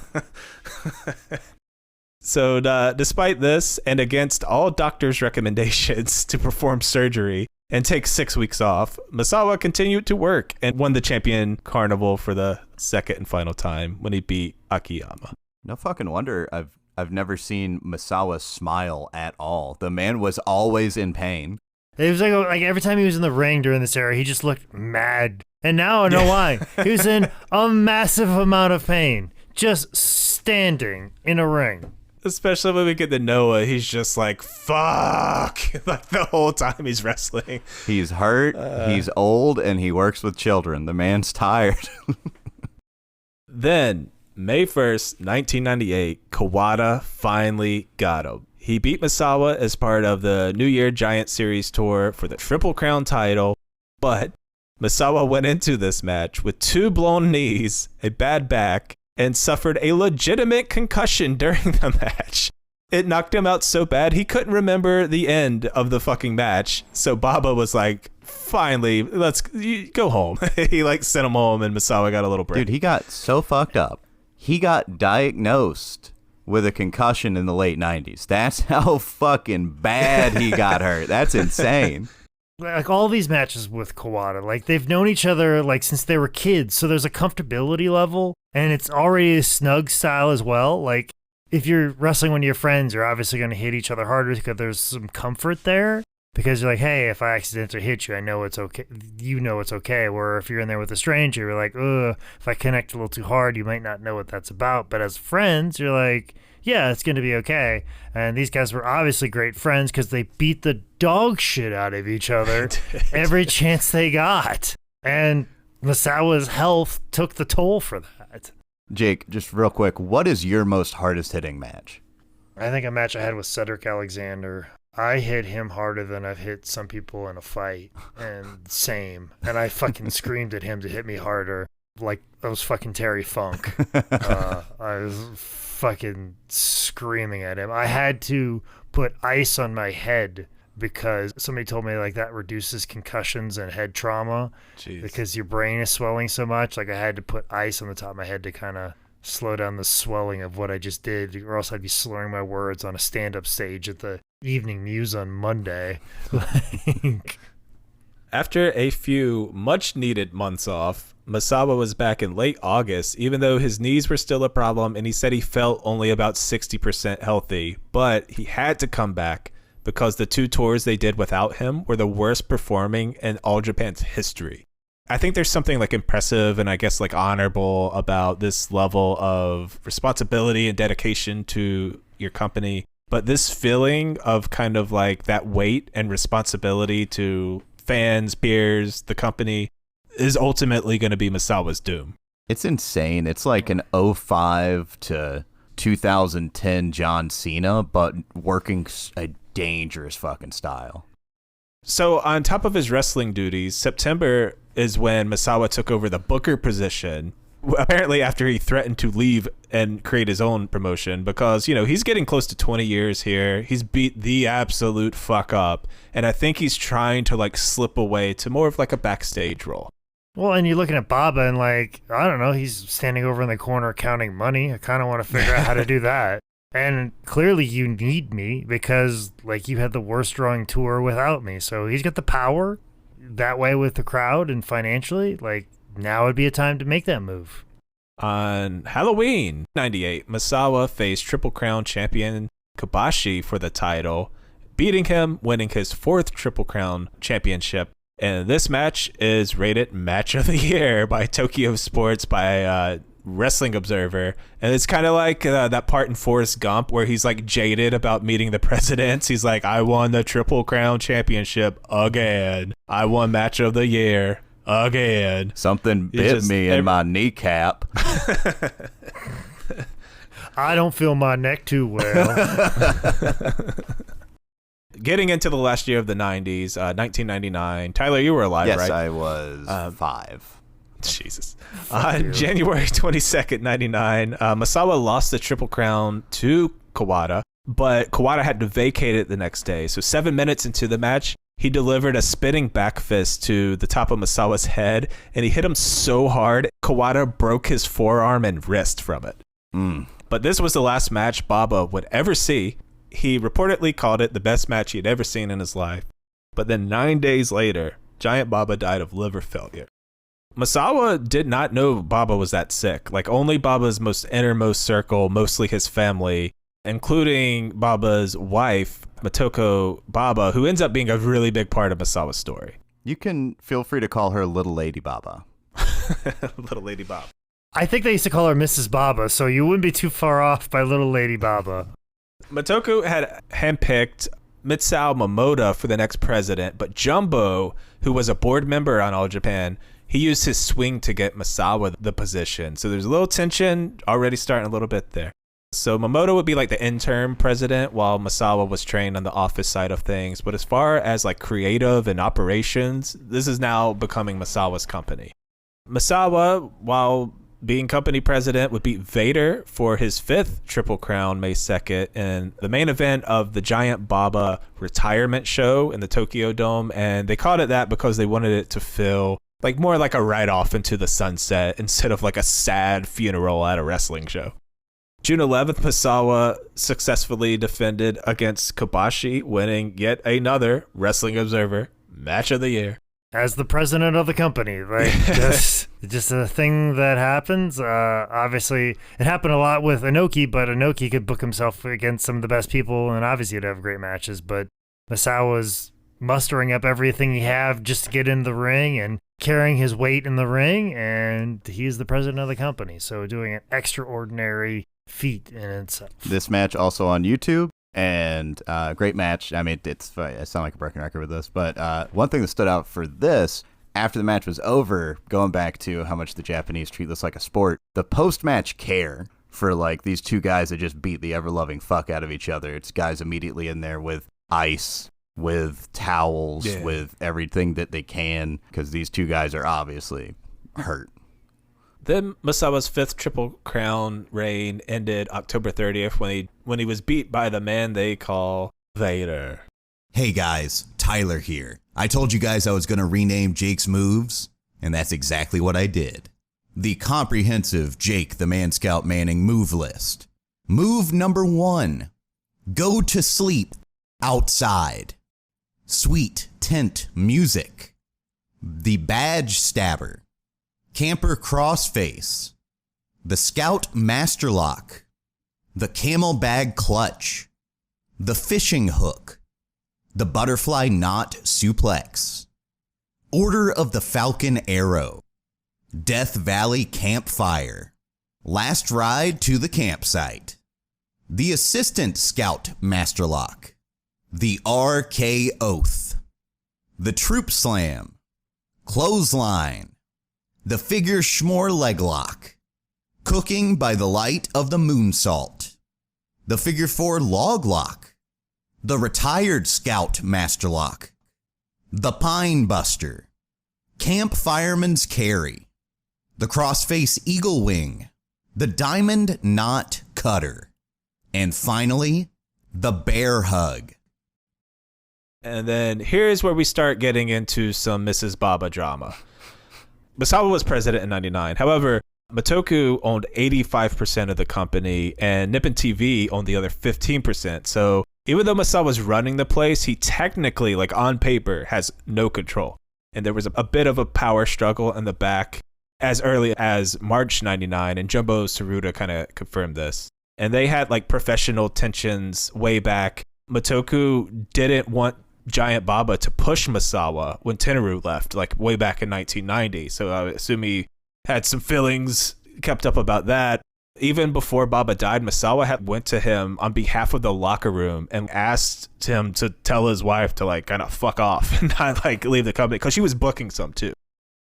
So despite this, and against all doctors' recommendations to perform surgery and take 6 weeks off, Misawa continued to work and won the Champion Carnival for the second and final time when he beat Akiyama. No fucking wonder I've never seen Misawa smile at all. The man was always in pain. It was every time he was in the ring during this era, he just looked mad. And now I know why. He was in a massive amount of pain, just standing in a ring. Especially when we get to Noah, he's just fuck, the whole time he's wrestling. He's hurt, he's old, and he works with children. The man's tired. Then, May 1st, 1998, Kawada finally got him. He beat Misawa as part of the New Year Giant Series tour for the Triple Crown title, but Misawa went into this match with 2 blown knees, a bad back, and suffered a legitimate concussion during the match. It knocked him out so bad he couldn't remember the end of the fucking match. So Baba was finally, let's go home. He sent him home, and Misawa got a little break. Dude, he got so fucked up. He got diagnosed with a concussion in the late 90s. That's how fucking bad he got hurt. That's insane. like all these matches with Kawada, like they've known each other like since they were kids, so there's a comfortability level, and it's already a snug style as well. Like if you're wrestling one of your friends, you're obviously going to hit each other harder because there's some comfort there. Because you're like, hey, if I accidentally hit you, I know it's okay. You know it's okay. Where if you're in there with a stranger, you're like, ugh, if I connect a little too hard, you might not know what that's about. But as friends, you're like, yeah, it's going to be okay. And these guys were obviously great friends because they beat the dog shit out of each other every chance they got. And Misawa's health took the toll for that. Jake, just real quick, what is your most hardest hitting match? I think a match I had with Cedric Alexander. I hit him harder than I've hit some people in a fight, and same. And I fucking screamed at him to hit me harder, like I was fucking Terry Funk. I was fucking screaming at him. I had to put ice on my head because somebody told me like that reduces concussions and head trauma. Jeez. Because your brain is swelling so much. Like I had to put ice on the top of my head to kind of slow down the swelling of what I just did, or else I'd be slurring my words on a stand-up stage at the Evening News on Monday. After a few much-needed months off, Misawa was back in late August, even though his knees were still a problem, and he said he felt only about 60% healthy. But he had to come back because the 2 tours they did without him were the worst performing in All Japan's history. I think there's something like impressive and I guess like honorable about this level of responsibility and dedication to your company. But this feeling of kind of like that weight and responsibility to fans, peers, the company is ultimately going to be Misawa's doom. It's insane. It's like an 05 to 2010 John Cena, but working a dangerous fucking style. So on top of his wrestling duties, September is when Misawa took over the booker position, apparently after he threatened to leave and create his own promotion because, you know, he's getting close to 20 years here. He's beat the absolute fuck up. And I think he's trying to like slip away to more of like a backstage role. Well, and you're looking at Baba and like, I don't know, he's standing over in the corner counting money. I kind of want to figure out how to do that. And clearly you need me because like you had the worst drawing tour without me. So he's got the power that way with the crowd and financially. Like now would be a time to make that move. On Halloween 98, Misawa faced Triple Crown champion Kobashi for the title, beating him, winning his 4th Triple Crown championship. And this match is rated Match of the Year by Tokyo Sports by Wrestling Observer. And it's kind of like that part in Forrest Gump where he's like jaded about meeting the presidents. He's like, I won the Triple Crown championship again. I won Match of the Year again. Something bit me in my kneecap. I don't feel my neck too well. Getting into the last year of the 90s, 1999. Tyler, you were alive, yes, right? Yes, I was 5. Jesus. On January 22nd, 99, Misawa lost the Triple Crown to Kawada, but Kawada had to vacate it the next day. So 7 minutes into the match, he delivered a spinning back fist to the top of Misawa's head, and he hit him so hard, Kawada broke his forearm and wrist from it. But this was the last match Baba would ever see. He reportedly called it the best match he had ever seen in his life. But then 9 days later, Giant Baba died of liver failure. Misawa did not know Baba was that sick. Like only Baba's most innermost circle, mostly his family, including Baba's wife, Motoko Baba, who ends up being a really big part of Misawa's story. You can feel free to call her Little Lady Baba. Little Lady Baba. I think they used to call her Mrs. Baba, so you wouldn't be too far off by Little Lady Baba. Motoko had handpicked Mitsuharu Misawa for the next president, but Jumbo, who was a board member on All Japan, he used his swing to get Misawa the position. So there's a little tension already starting a little bit there. So Misawa would be like the interim president while Misawa was trained on the office side of things. But as far as like creative and operations, this is now becoming Misawa's company. Misawa, while being company president, would beat Vader for his 5th Triple Crown May 2nd in the main event of the Giant Baba retirement show in the Tokyo Dome. And they called it that because they wanted it to feel like more like a ride off into the sunset instead of like a sad funeral at a wrestling show. June 11th, Misawa successfully defended against Kobashi, winning yet another Wrestling Observer Match of the year. As the president of the company, like just a thing that happens. Obviously, it happened a lot with Inoki, but Inoki could book himself against some of the best people, and obviously he'd have great matches. But Misawa's mustering up everything he have just to get in the ring and carrying his weight in the ring, and he's the president of the company, so doing an extraordinary feat in itself. This match also on YouTube. And great match. I mean, I sound like a broken record with this, but one thing that stood out for this, after the match was over, going back to how much the Japanese treat this like a sport, the post-match care for like these two guys that just beat the ever-loving fuck out of each other. It's guys immediately in there with ice, with towels, with everything that they can, because these two guys are obviously hurt. Then Misawa's 5th Triple Crown reign ended October 30th when he was beat by the man they call Vader. Hey guys, Tyler here. I told you guys I was going to rename Jake's moves, and that's exactly what I did. The comprehensive Jake the Man Scout Manning move list. Move number 1. Go to sleep outside. Sweet tent music. The badge stabber. Camper crossface, the Scout Master Lock, the Camel Bag Clutch, the Fishing Hook, the Butterfly Knot Suplex, Order of the Falcon Arrow, Death Valley Campfire, Last Ride to the Campsite, the Assistant Scout Master Lock, the RK Oath, the Troop Slam, Clothesline, the Figure Schmore Leg Lock, Cooking by the Light of the Moonsault, the Figure 4 Log Lock, the Retired Scout Master Lock, the Pine Buster, Camp Fireman's Carry, the Crossface Eagle Wing, the Diamond Knot Cutter, and finally, the Bear Hug. And then here's where we start getting into some Mrs. Baba drama. Misawa was president in 99. However, Matoku owned 85% of the company and Nippon TV owned the other 15%. So even though Misawa was running the place, he technically, like on paper, has no control. And there was a bit of a power struggle in the back as early as March 99, and Jumbo Tsuruta kind of confirmed this. And they had like professional tensions way back. Matoku didn't want Giant Baba to push Misawa when Tenaru left, like way back in 1990. So I assume he had some feelings kept up about that. Even before Baba died, Misawa had went to him on behalf of the locker room and asked him to tell his wife to like kind of fuck off and not like leave the company, because she was booking some too.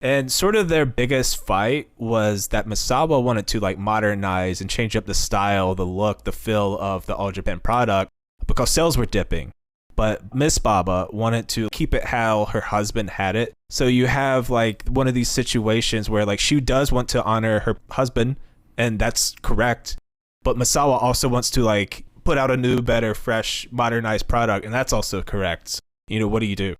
And sort of their biggest fight was that Misawa wanted to like modernize and change up the style, the look, the feel of the All Japan product because sales were dipping. But Miss Baba wanted to keep it how her husband had it. So you have like one of these situations where like she does want to honor her husband, and that's correct. But Misawa also wants to like put out a new, better, fresh, modernized product, and that's also correct. You know, what do you do?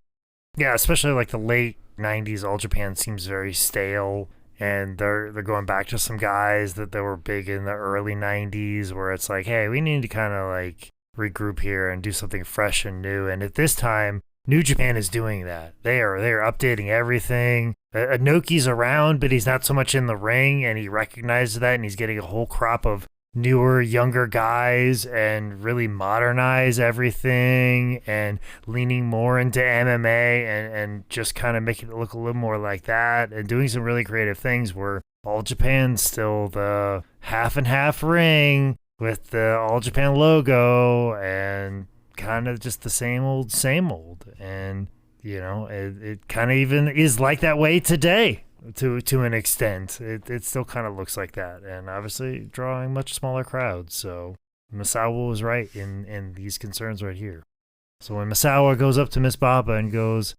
Yeah, especially like the late 90s, All Japan seems very stale. And they're going back to some guys that they were big in the early 90s where it's like, hey, we need to kind of like regroup here and do something fresh and new. And at this time, New Japan is doing that. They are updating everything. Inoki's around, but he's not so much in the ring, and he recognizes that, and he's getting a whole crop of newer, younger guys and really modernize everything and leaning more into MMA and just kind of making it look a little more like that and doing some really creative things where All Japan's still the half and half ring with the All Japan logo and kind of just the same old. And, you know, it kind of even is like that way today to an extent. It still kind of looks like that. And obviously drawing much smaller crowds. So Misawa was right in these concerns right here. So when Misawa goes up to Miss Baba and goes,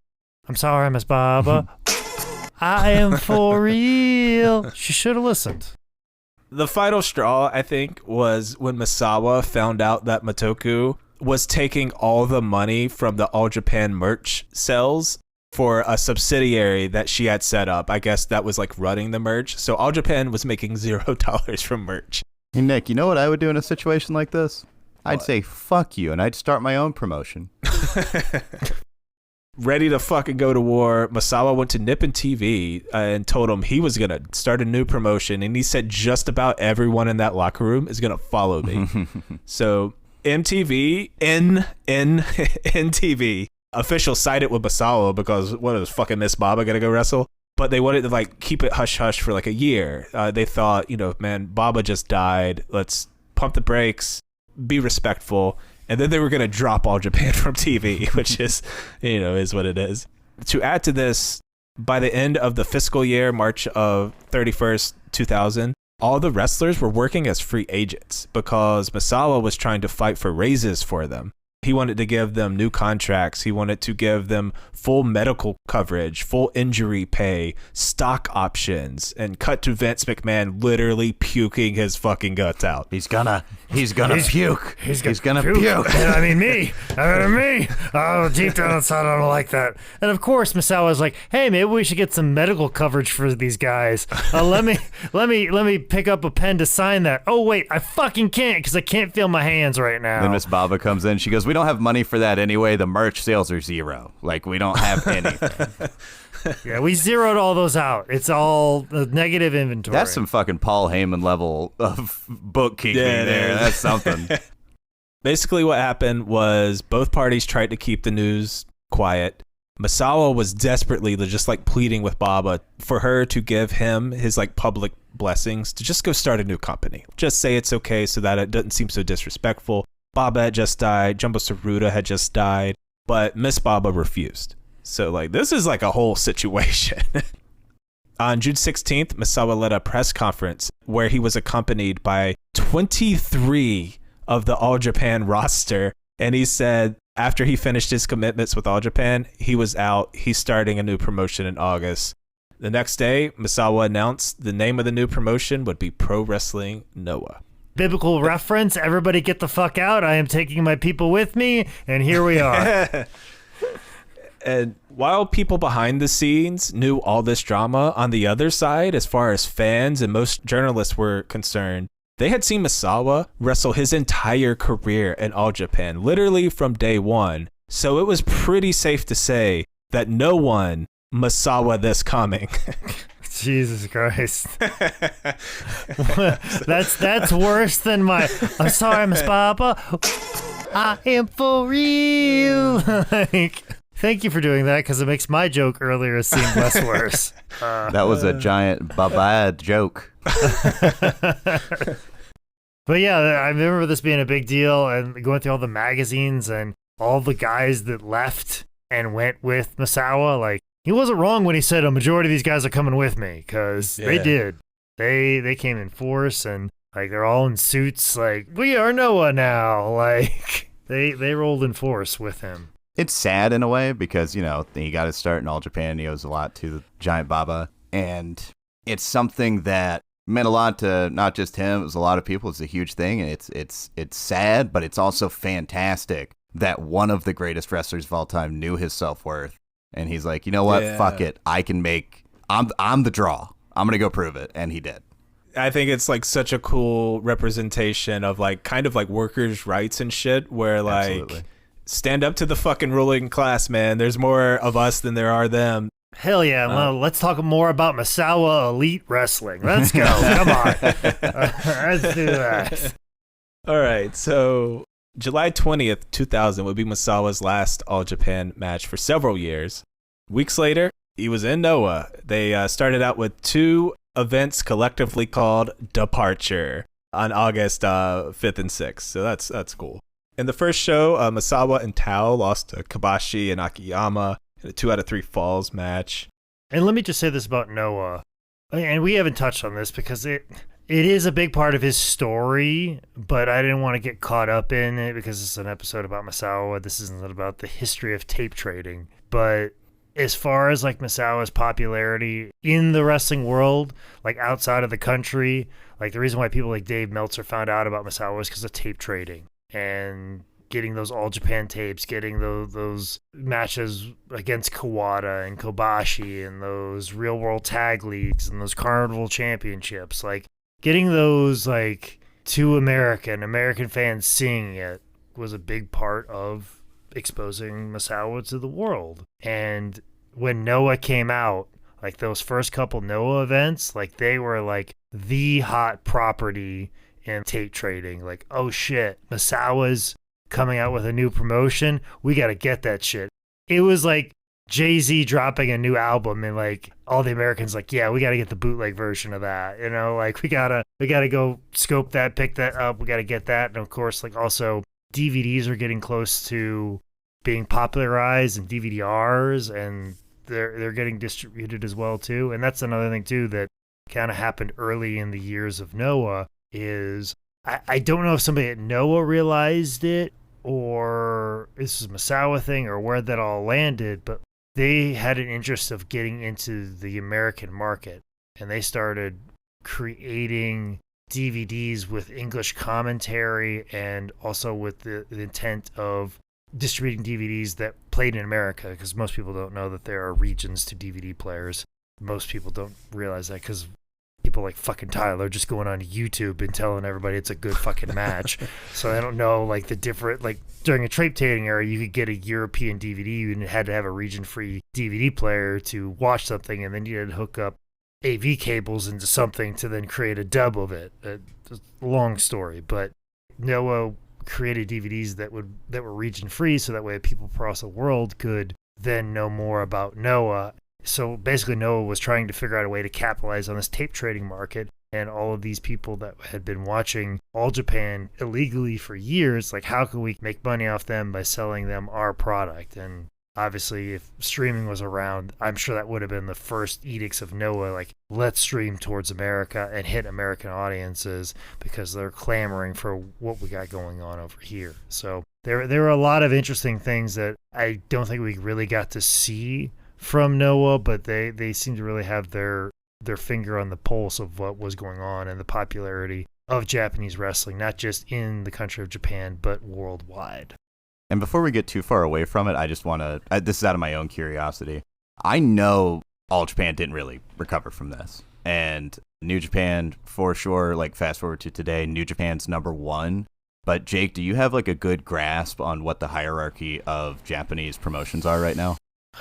"I'm sorry, Miss Baba. I am for real," she should have listened. The final straw, I think, was when Misawa found out that Matoku was taking all the money from the All Japan merch sales for a subsidiary that she had set up. I guess that was like running the merch. So All Japan was making $0 from merch. Hey, Nick, you know what I would do in a situation like this? I'd say, fuck you, and I'd start my own promotion. ready to fucking go to war. Misawa went to Nippon TV and told him he was going to start a new promotion. And he said just about everyone in that locker room is going to follow me. So MTV, NTV, official sided with Misawa because what is fucking Miss Baba going to go wrestle? But they wanted to like keep it hush hush for like a year. They thought, man, Baba just died. Let's pump the brakes, be respectful. And then they were going to drop All Japan from TV, which is, is what it is. To add to this, by the end of the fiscal year, March of 31st, 2000, all the wrestlers were working as free agents because Misawa was trying to fight for raises for them. He wanted to give them new contracts. He wanted to give them full medical coverage, full injury pay, stock options, and cut to Vince McMahon literally puking his fucking guts out. He's gonna puke. He's gonna puke. And I mean me. Oh, deep down inside, I don't like that. And of course, Misawa was like, "Hey, maybe we should get some medical coverage for these guys. Let me pick up a pen to sign that. Oh wait, I fucking can't because I can't feel my hands right now." Then Miss Baba comes in. She goes, "We don't have money for that anyway. The merch sales are zero. Like we don't have anything." Yeah, we zeroed all those out. It's all negative inventory. That's some fucking Paul Heyman level of bookkeeping there. That's something. Basically what happened was both parties tried to keep the news quiet. Misawa was desperately just like pleading with Baba for her to give him his like public blessings to just go start a new company. Just say it's okay so that it doesn't seem so disrespectful. Baba had just died. Jumbo Tsuruta had just died. But Miss Baba refused. So, like, this is like a whole situation. On June 16th, Misawa led a press conference where he was accompanied by 23 of the All Japan roster. And he said after he finished his commitments with All Japan, he was out. He's starting a new promotion in August. The next day, Misawa announced the name of the new promotion would be Pro Wrestling Noah. Biblical reference, everybody get the fuck out. I am taking my people with me, and here we are. And while people behind the scenes knew all this drama, on the other side, as far as fans and most journalists were concerned, they had seen Misawa wrestle his entire career in All Japan, literally from day one. So it was pretty safe to say that no one Misawa this coming. Jesus Christ. That's worse than my, "I'm sorry, Miss Baba. I am for real." Like, thank you for doing that because it makes my joke earlier seem less worse. That was a giant bad joke. But yeah, I remember this being a big deal and going through all the magazines and all the guys that left and went with Misawa. Like, he wasn't wrong when he said a majority of these guys are coming with me because they did. They came in force and like they're all in suits. Like, we are Noah now. Like, they rolled in force with him. It's sad in a way because, he got his start in All Japan. He owes a lot to the Giant Baba. And it's something that meant a lot to not just him. It was a lot of people. It's a huge thing. And it's sad, but it's also fantastic that one of the greatest wrestlers of all time knew his self-worth. And he's like, you know what? Yeah. Fuck it. I'm the draw. I'm going to go prove it. And he did. I think it's like such a cool representation of like kind of like workers' rights and shit where like Absolutely. Stand up to the fucking ruling class, man. There's more of us than there are them. Hell yeah. Well, let's talk more about Misawa Elite Wrestling. Let's go. Come on. Let's do that. All right. So July 20th, 2000 would be Misawa's last All Japan match for several years. Weeks later, he was in Noah. They started out with 2 events collectively called Departure on August 5th and 6th. So that's cool. In the first show, Misawa and Tao lost to Kobashi and Akiyama in a 2 out of 3 falls match. And let me just say this about Noah. And we haven't touched on this because it is a big part of his story, but I didn't want to get caught up in it because it's an episode about Misawa. This isn't about the history of tape trading. But as far as like Misawa's popularity in the wrestling world, like outside of the country, like the reason why people like Dave Meltzer found out about Misawa was because of tape trading and getting those All Japan tapes, getting those matches against Kawada and Kobashi and those real world tag leagues and those carnival championships. Like getting those like to American fans seeing it was a big part of exposing Misawa to the world. And when Noah came out, like those first couple Noah events, like they were like the hot property in tape trading. Like, oh shit, Misawa's coming out with a new promotion. We got to get that shit. It was like Jay-Z dropping a new album and like all the Americans like, yeah, we got to get the bootleg version of that. You know, like we got to go scope that, pick that up. We got to get that. And of course, like also DVDs are getting close to being popularized and DVD-Rs, and they're getting distributed as well too. And that's another thing too that kind of happened early in the years of Noah is I don't know if somebody at Noah realized it or this is a Misawa thing or where that all landed, but they had an interest of getting into the American market, and they started creating DVDs with English commentary and also with the intent of distributing DVDs that played in America, because most people don't know that there are regions to DVD players. Most people don't realize that because people like fucking Tyler just going on YouTube and telling everybody it's a good fucking match. So I don't know like the different, like during a tape trading era, you could get a European DVD and had to have a region-free DVD player to watch something, and then you had to hook up AV cables into something to then create a dub of it. It's a long story, but Noah created DVDs that were region free, so that way people across the world could then know more about Noah. So basically Noah was trying to figure out a way to capitalize on this tape trading market, and all of these people that had been watching All Japan illegally for years, like how can we make money off them by selling them our product? And obviously if streaming was around, I'm sure that would have been the first edicts of Noah, like let's stream towards America and hit American audiences because they're clamoring for what we got going on over here. So there were a lot of interesting things that I don't think we really got to see from Noah, but they seem to really have their finger on the pulse of what was going on and the popularity of Japanese wrestling, not just in the country of Japan, but worldwide. And before we get too far away from it, I just want to, this is out of my own curiosity. I know All Japan didn't really recover from this. And New Japan, for sure, like fast forward to today, New Japan's #1. But Jake, do you have like a good grasp on what the hierarchy of Japanese promotions are right now?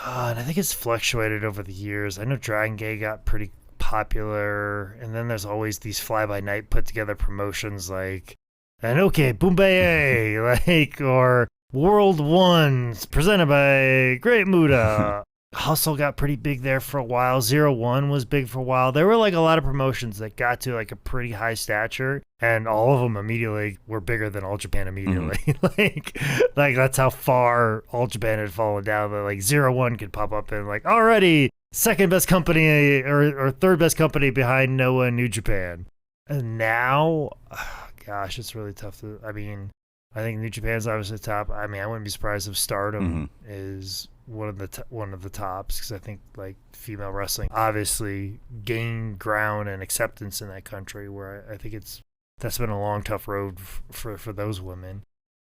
And I think it's fluctuated over the years. I know Dragon Gate got pretty popular, and then there's always these fly-by-night put-together promotions like Anoke Bumbaye, like, or World Ones, presented by Great Muda. Hustle got pretty big there for a while. 01 was big for a while. There were like a lot of promotions that got to like a pretty high stature, and all of them immediately were bigger than All Japan immediately. like that's how far All Japan had fallen down. That like 01 could pop up and like already second best company or third best company behind Noah and New Japan. And now, gosh, it's really tough to. I mean, I think New Japan's obviously the top. I mean, I wouldn't be surprised if Stardom is one of the tops, because I think like female wrestling obviously gained ground and acceptance in that country, where I think that's been a long tough road for those women.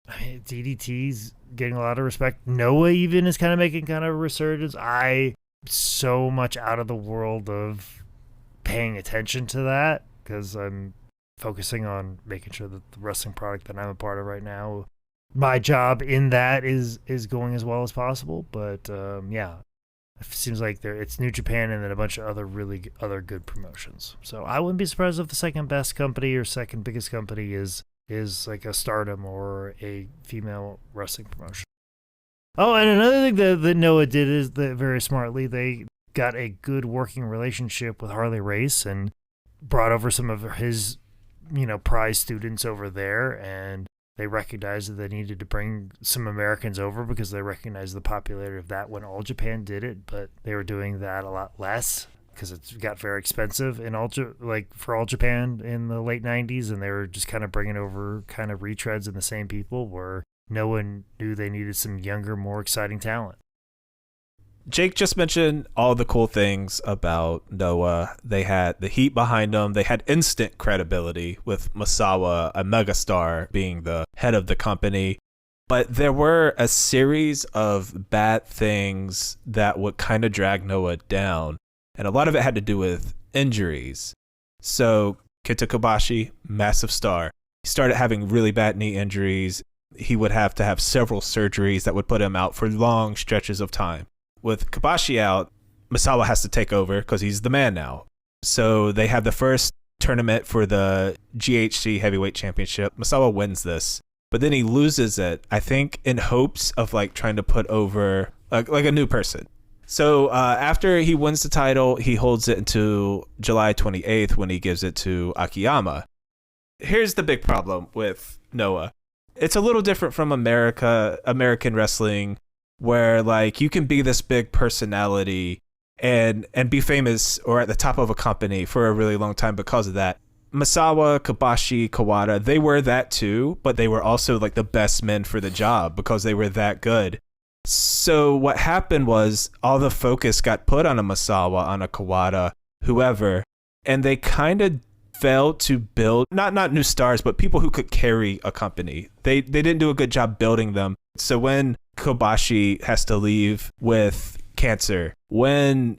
I mean, DDT's getting a lot of respect. Noah even is kind of making kind of a resurgence. I so much out of the world of paying attention to that because I'm focusing on making sure that the wrestling product that I'm a part of right now, my job in that is going as well as possible. But yeah, it seems like it's New Japan and then a bunch of other good promotions. So I wouldn't be surprised if the second best company or second biggest company is like a Stardom or a female wrestling promotion. Oh, and another thing that Noah did is that very smartly, they got a good working relationship with Harley Race and brought over some of his, prize students over there, and they recognized that they needed to bring some Americans over because they recognized the popularity of that when All Japan did it, but they were doing that a lot less because it got very expensive for All Japan in the late 90s, and they were just kind of bringing over kind of retreads and the same people where no one knew they needed some younger, more exciting talent. Jake just mentioned all the cool things about Noah. They had the heat behind them. They had instant credibility with Misawa, a megastar, being the head of the company. But there were a series of bad things that would kind of drag Noah down. And a lot of it had to do with injuries. So Kenta Kobashi, massive star. He started having really bad knee injuries. he would have to have several surgeries that would put him out for long stretches of time. With Kobashi out, Misawa has to take over because he's the man now. So they have the first tournament for the GHC Heavyweight Championship. Misawa wins this, but then he loses it, I think, in hopes of like trying to put over like a new person. So after he wins the title, he holds it until July 28th when he gives it to Akiyama. Here's the big problem with Noah. It's a little different from American wrestling, where like you can be this big personality and be famous or at the top of a company for a really long time because of that. Misawa, Kobashi, Kawada, they were that too, but they were also like the best men for the job because they were that good. So what happened was all the focus got put on a Misawa, on a Kawada, whoever, and they kind of failed to build not new stars, but people who could carry a company. They didn't do a good job building them. So when Kobashi has to leave with cancer, when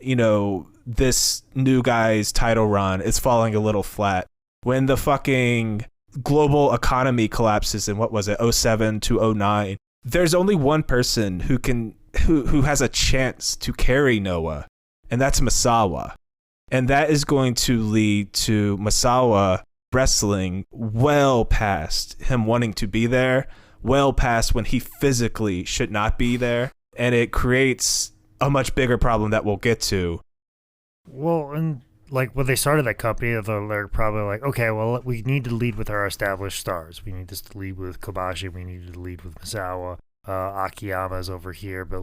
this new guy's title run is falling a little flat, when the fucking global economy collapses in what was it, 07 to 09, there's only one person who has a chance to carry Noah, and that's Misawa. And that is going to lead to Misawa wrestling well past him wanting to be there, well past when he physically should not be there. And it creates a much bigger problem that we'll get to. Well, and like when they started that company, they're probably like, okay, well, we need to lead with our established stars. We need to lead with Kobashi. We need to lead with Misawa. Akiyama's over here, but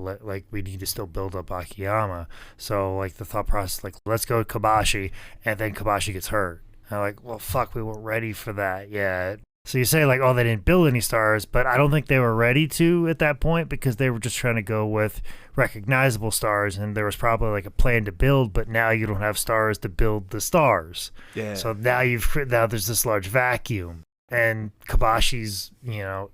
we need to still build up Akiyama. So like the thought process, like let's go with Kobashi, and then Kobashi gets hurt. And I'm like, well, fuck, we weren't ready for that yet. So you say like, oh, they didn't build any stars, but I don't think they were ready to at that point because they were just trying to go with recognizable stars, and there was probably like a plan to build, but now you don't have stars to build the stars. Yeah. So now there's this large vacuum. And Kobashi's,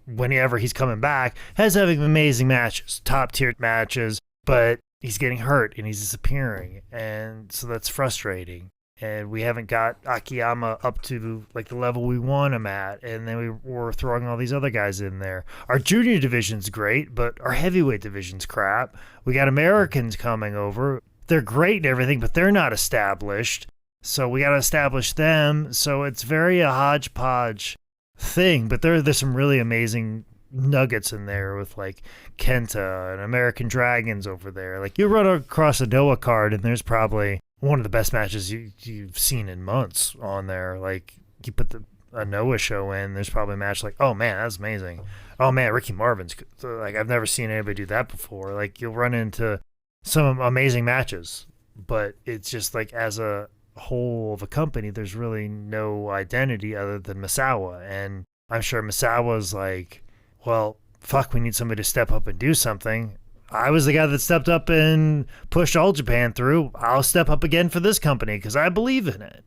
whenever he's coming back, has having amazing matches, top tier matches, but he's getting hurt and he's disappearing. And so that's frustrating. And we haven't got Akiyama up to like the level we want him at. And then we're throwing all these other guys in there. Our junior division's great, but our heavyweight division's crap. We got Americans coming over. They're great and everything, but they're not established. So we got to establish them. So it's very a hodgepodge thing, but there's some really amazing nuggets in there with like Kenta and American Dragons over there. Like you run across a Noah card and there's probably one of the best matches you've seen in months on there. Like you put a Noah show in, there's probably a match like, oh man, that's amazing. Oh man, Ricky Marvin's like, I've never seen anybody do that before. Like you'll run into some amazing matches, but it's just like as a whole of a company, there's really no identity other than Misawa. And I'm sure Misawa's like, well, fuck, we need somebody to step up and do something. I was the guy that stepped up and pushed All Japan through. I'll step up again for this company because I believe in it.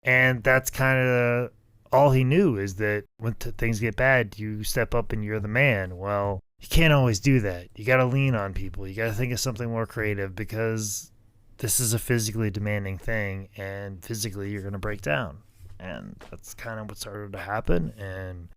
And that's kind of all he knew, is that when things get bad, you step up and you're the man. Well, you can't always do that. You got to lean on people. You got to think of something more creative because this is a physically demanding thing, and physically you're going to break down. And that's kind of what started to happen. And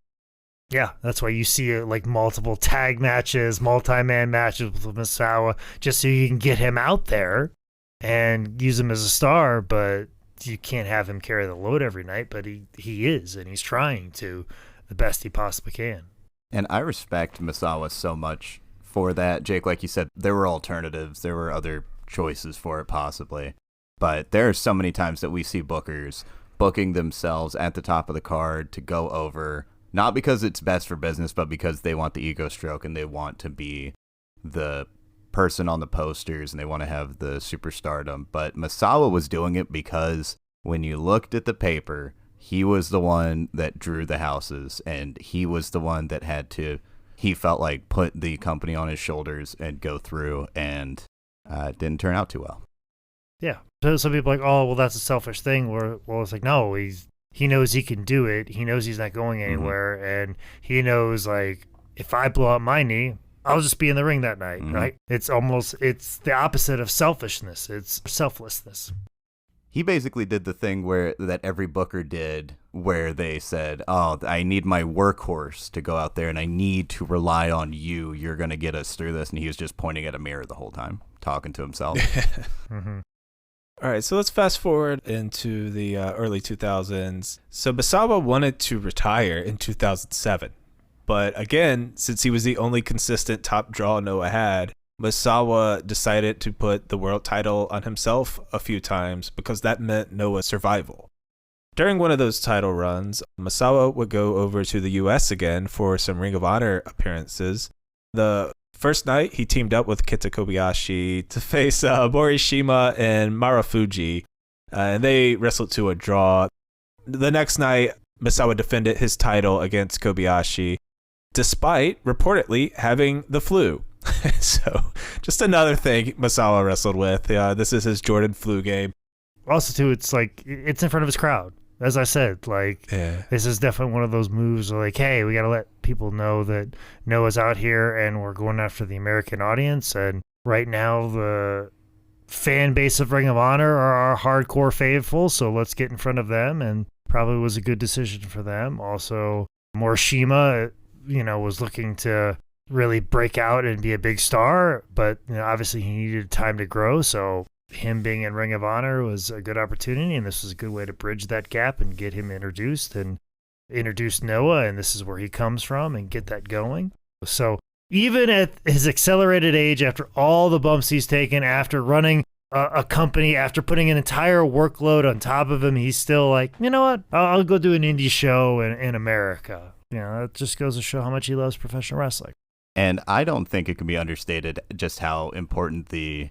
yeah, that's why you see like multiple tag matches, multi-man matches with Misawa, just so you can get him out there and use him as a star. But you can't have him carry the load every night, but he is, and he's trying to the best he possibly can. And I respect Misawa so much for that. Jake, like you said, there were alternatives. There were other choices for it possibly, but there are so many times that we see bookers booking themselves at the top of the card to go over, not because it's best for business, but because they want the ego stroke and they want to be the person on the posters and they want to have the superstardom. But Misawa was doing it because when you looked at the paper, he was the one that drew the houses, and he was the one that had to, he felt like, put the company on his shoulders and go through, and it didn't turn out too well. Yeah. So some people are like, oh, well, that's a selfish thing. Well, it's like, no, he knows he can do it. He knows he's not going anywhere. Mm-hmm. And he knows, like, if I blow out my knee, I'll just be in the ring that night, mm-hmm. right? It's the opposite of selfishness. It's selflessness. He basically did the thing that every booker did where they said, "Oh, I need my workhorse to go out there, and I need to rely on you. You're going to get us through this." And he was just pointing at a mirror the whole time, talking to himself. Mm-hmm. All right, so let's fast forward into the early 2000s. So Misawa wanted to retire in 2007. But again, since he was the only consistent top draw Noah had, Misawa decided to put the world title on himself a few times because that meant Noah's survival. During one of those title runs, Misawa would go over to the US again for some Ring of Honor appearances. The first night, he teamed up with Kenta Kobayashi to face Morishima and Marufuji, and they wrestled to a draw. The next night, Misawa defended his title against Kobayashi, despite reportedly having the flu. So, just another thing Misawa wrestled with. This is his Jordan flu game. Also, too, it's like, it's in front of his crowd. As I said, This is definitely one of those moves where, hey, we got to let people know that Noah's out here and we're going after the American audience. And right now, the fan base of Ring of Honor are our hardcore faithful, so let's get in front of them. And probably was a good decision for them. Also, Morishima, was looking to really break out and be a big star, but obviously he needed time to grow, so him being in Ring of Honor was a good opportunity, and this was a good way to bridge that gap and get him introduced and introduce Noah, and this is where he comes from, and get that going. So even at his accelerated age, after all the bumps he's taken, after running a company, after putting an entire workload on top of him, he's still like, you know what, I'll go do an indie show in America. That just goes to show how much he loves professional wrestling. And I don't think it can be understated just how important the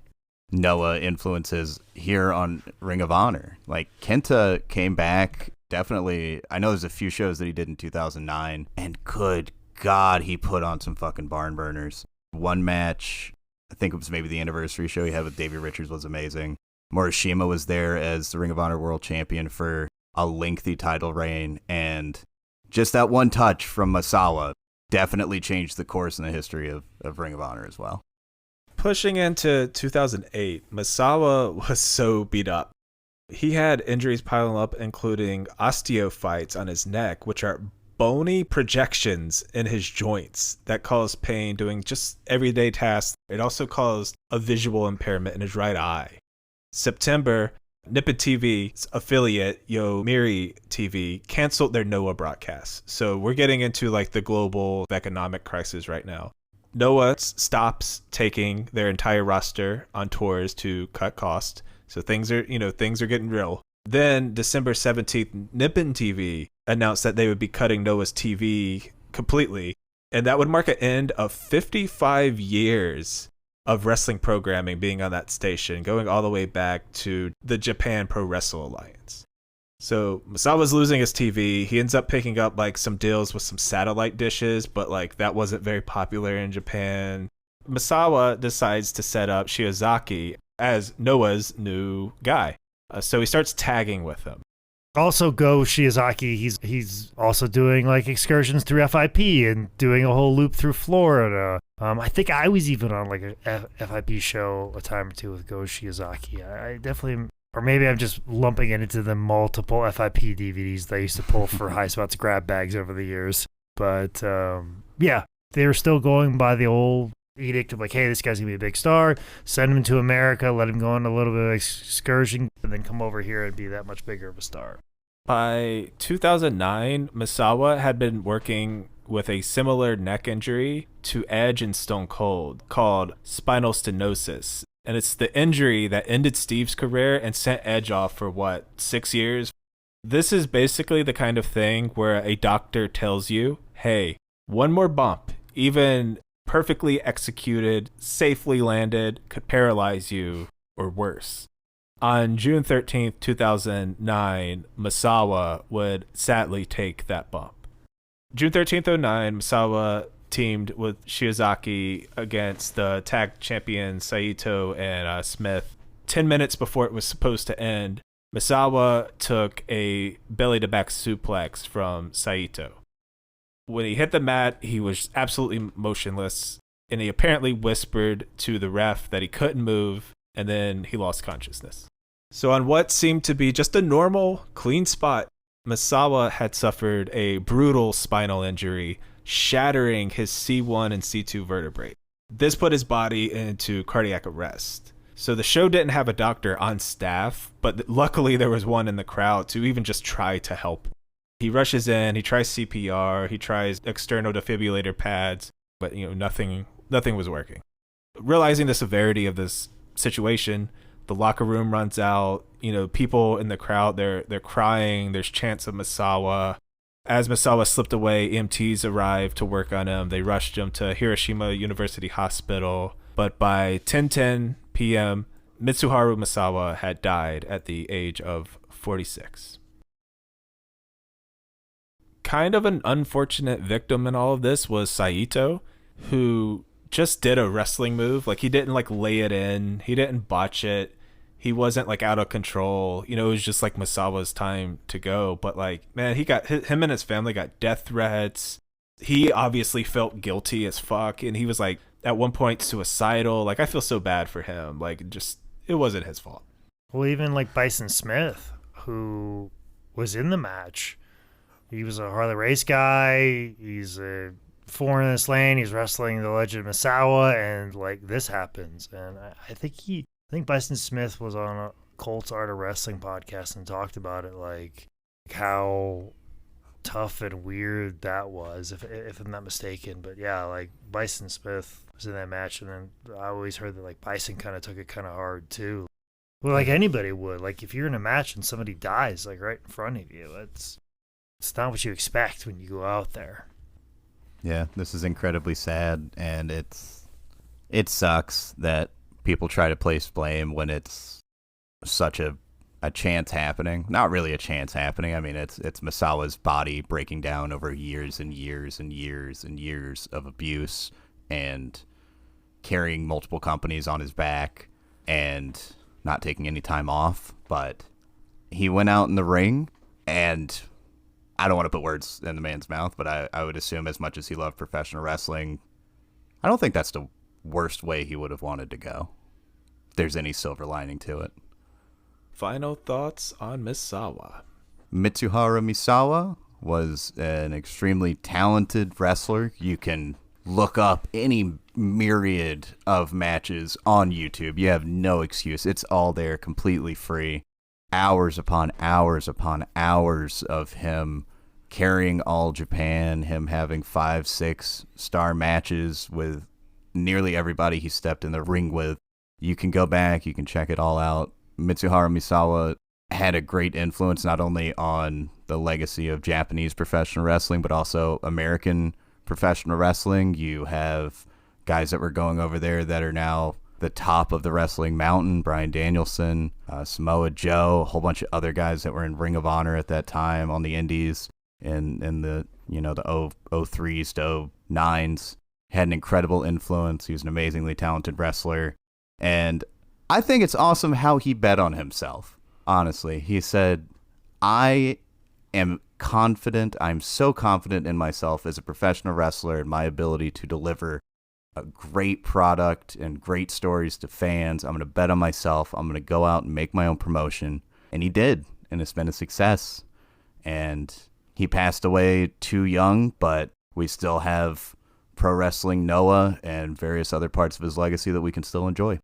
Noah influence is here on Ring of Honor. Like, Kenta came back, definitely. I know there's a few shows that he did in 2009, and good God, he put on some fucking barn burners. One match, I think it was maybe the anniversary show he had with Davey Richards, was amazing. Morishima was there as the Ring of Honor World Champion for a lengthy title reign, and just that one touch from Misawa definitely changed the course in the history of Ring of Honor as well. Pushing into 2008, Misawa was so beat up. He had injuries piling up, including osteophytes on his neck, which are bony projections in his joints that cause pain doing just everyday tasks. It also caused a visual impairment in his right eye. September, Nippon TV's affiliate, Yomiuri TV, canceled their Noah broadcast. So we're getting into the global economic crisis right now. Noah stops taking their entire roster on tours to cut costs. So things are getting real. Then December 17th, Nippon TV announced that they would be cutting Noah's TV completely. And that would mark an end of 55 years of wrestling programming being on that station, going all the way back to the Japan Pro Wrestle Alliance. So Misawa's losing his TV. He ends up picking up some deals with some satellite dishes, but that wasn't very popular in Japan. Misawa decides to set up Shiozaki as Noah's new guy. So he starts tagging with him. Also, Go Shiozaki, he's also doing excursions through FIP and doing a whole loop through Florida. I think I was even on a FIP show a time or two with Go Shiozaki. I definitely, or maybe I'm just lumping it into the multiple FIP DVDs that I used to pull for High Spots grab bags over the years. But yeah, they're still going by the old edict of hey, this guy's gonna be a big star, send him to America, let him go on a little bit of excursion, and then come over here and be that much bigger of a star. By 2009, Misawa had been working with a similar neck injury to Edge and Stone Cold called spinal stenosis. And it's the injury that ended Steve's career and sent Edge off for 6 years? This is basically the kind of thing where a doctor tells you, hey, one more bump, even perfectly executed, safely landed, could paralyze you or worse. On June 13th, 2009, Misawa would sadly take that bump. June 13th, 2009, Misawa teamed with Shiozaki against the tag champions Saito and Smith. 10 minutes before it was supposed to end, Misawa took a belly-to-back suplex from Saito. When he hit the mat, he was absolutely motionless, and he apparently whispered to the ref that he couldn't move, and then he lost consciousness. So on what seemed to be just a normal, clean spot, Misawa had suffered a brutal spinal injury, shattering his C1 and C2 vertebrae. This put his body into cardiac arrest. So the show didn't have a doctor on staff, but luckily there was one in the crowd to even just try to help. He rushes in, he tries CPR, he tries external defibrillator pads, but nothing was working. Realizing the severity of this situation, the locker room runs out. People in the crowd, they're crying. There's chants of Misawa. As Misawa slipped away, EMTs arrived to work on him. They rushed him to Hiroshima University Hospital. But by 10:10 p.m., Mitsuharu Misawa had died at the age of 46. Kind of an unfortunate victim in all of this was Saito, who just did a wrestling move. Like, he didn't lay it in. He didn't botch it. He wasn't out of control. It was just Misawa's time to go. But man, him and his family got death threats. He obviously felt guilty as fuck. And he was at one point suicidal. I feel so bad for him. It wasn't his fault. Well, even Bison Smith, who was in the match, he was a Harley Race guy. He's a foreign in this lane. He's wrestling the Legend Misawa, and this happens. And I think Bison Smith was on a Colts Art of Wrestling podcast and talked about it, how tough and weird that was, if I'm not mistaken. But yeah, Bison Smith was in that match, and then I always heard that Bison kind of took it kind of hard too. Well, anybody would. If you're in a match and somebody dies right in front of you, it's not what you expect when you go out there. Yeah, this is incredibly sad, and it sucks that people try to place blame when it's such a chance happening. Not really a chance happening. I mean, it's Misawa's body breaking down over years and years and years and years of abuse and carrying multiple companies on his back and not taking any time off. But he went out in the ring, and I don't want to put words in the man's mouth, but I would assume as much as he loved professional wrestling, I don't think that's the worst way he would have wanted to go. If there's any silver lining to it. Final thoughts on Misawa. Mitsuharu Misawa was an extremely talented wrestler. You can look up any myriad of matches on YouTube. You have no excuse. It's all there, completely free. Hours upon hours upon hours of him carrying All Japan, him having 5-6 star matches with nearly everybody he stepped in the ring with. You can go back, you can check it all out. Mitsuharu Misawa had a great influence not only on the legacy of Japanese professional wrestling, but also American professional wrestling. You have guys that were going over there that are now the top of the wrestling mountain: Bryan Danielson, Samoa Joe, a whole bunch of other guys that were in Ring of Honor at that time on the indies in the the 03s to 09s. Had an incredible influence. He was an amazingly talented wrestler. And I think it's awesome how he bet on himself. Honestly, he said, I am confident. I'm so confident in myself as a professional wrestler and my ability to deliver a great product and great stories to fans. I'm going to bet on myself. I'm going to go out and make my own promotion. And he did. And it's been a success. And he passed away too young, but we still have Pro Wrestling Noah and various other parts of his legacy that we can still enjoy.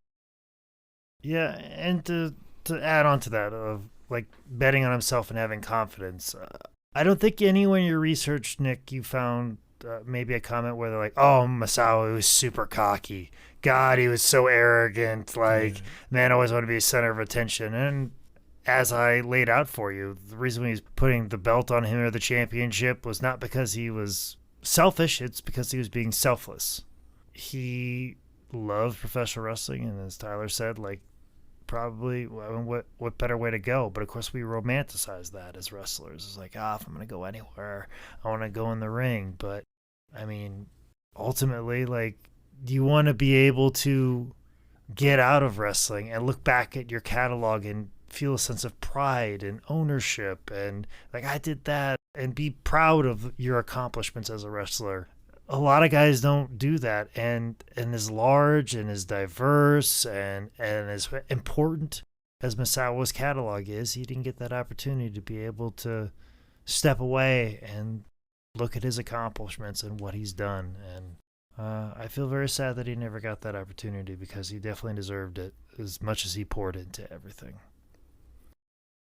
Yeah, and to add on to that, of betting on himself and having confidence, I don't think anywhere in your research, Nick, you found maybe a comment where they're like, "Oh, Misawa was super cocky. God, he was so arrogant. Man, I always want to be a center of attention." And as I laid out for you, the reason he was putting the belt on him or the championship was not because he was selfish. It's because he was being selfless. He loved professional wrestling, and as Tyler said, probably what better way to go? But of course, we romanticize that as wrestlers. It's if I'm going to go anywhere, I want to go in the ring. But I mean, ultimately, you want to be able to get out of wrestling and look back at your catalog and feel a sense of pride and ownership and I did that, and be proud of your accomplishments as a wrestler. A lot of guys don't do that, and as large and as diverse and as important as Misawa's catalog is, he didn't get that opportunity to be able to step away and look at his accomplishments and what he's done. And I feel very sad that he never got that opportunity, because he definitely deserved it as much as he poured into everything.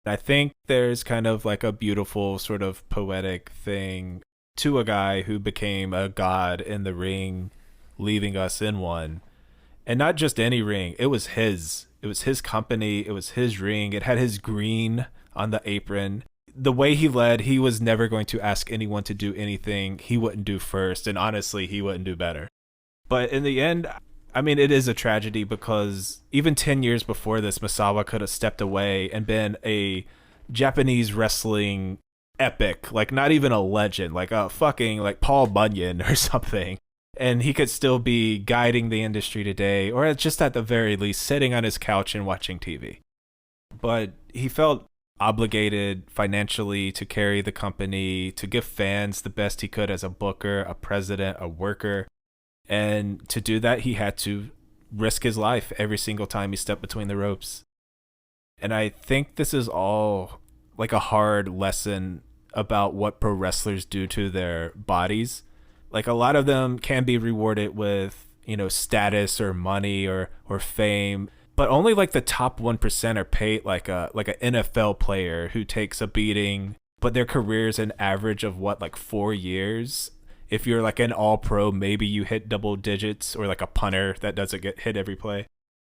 I think there's kind of like a beautiful sort of poetic thing to a guy who became a god in the ring, leaving us in one. And not just any ring, it was his. It was his company, it was his ring. It had his green on the apron. The way he led, he was never going to ask anyone to do anything he wouldn't do first, and honestly, he wouldn't do better. But in the end, I mean, it is a tragedy, because even 10 years before this, Misawa could have stepped away and been a Japanese wrestling epic, like not even a legend, like a fucking like Paul Bunyan or something. And he could still be guiding the industry today, or just at the very least sitting on his couch and watching TV. But he felt obligated financially to carry the company, to give fans the best he could as a booker, a president, a worker. And to do that, he had to risk his life every single time he stepped between the ropes. And I think this is all like a hard lesson about what pro wrestlers do to their bodies. Like, a lot of them can be rewarded with, status or money or fame, but only like the top 1% are paid like an NFL player who takes a beating, but their career's an average of like 4 years. If you're like an all-pro, maybe you hit double digits, or like a punter that doesn't get hit every play.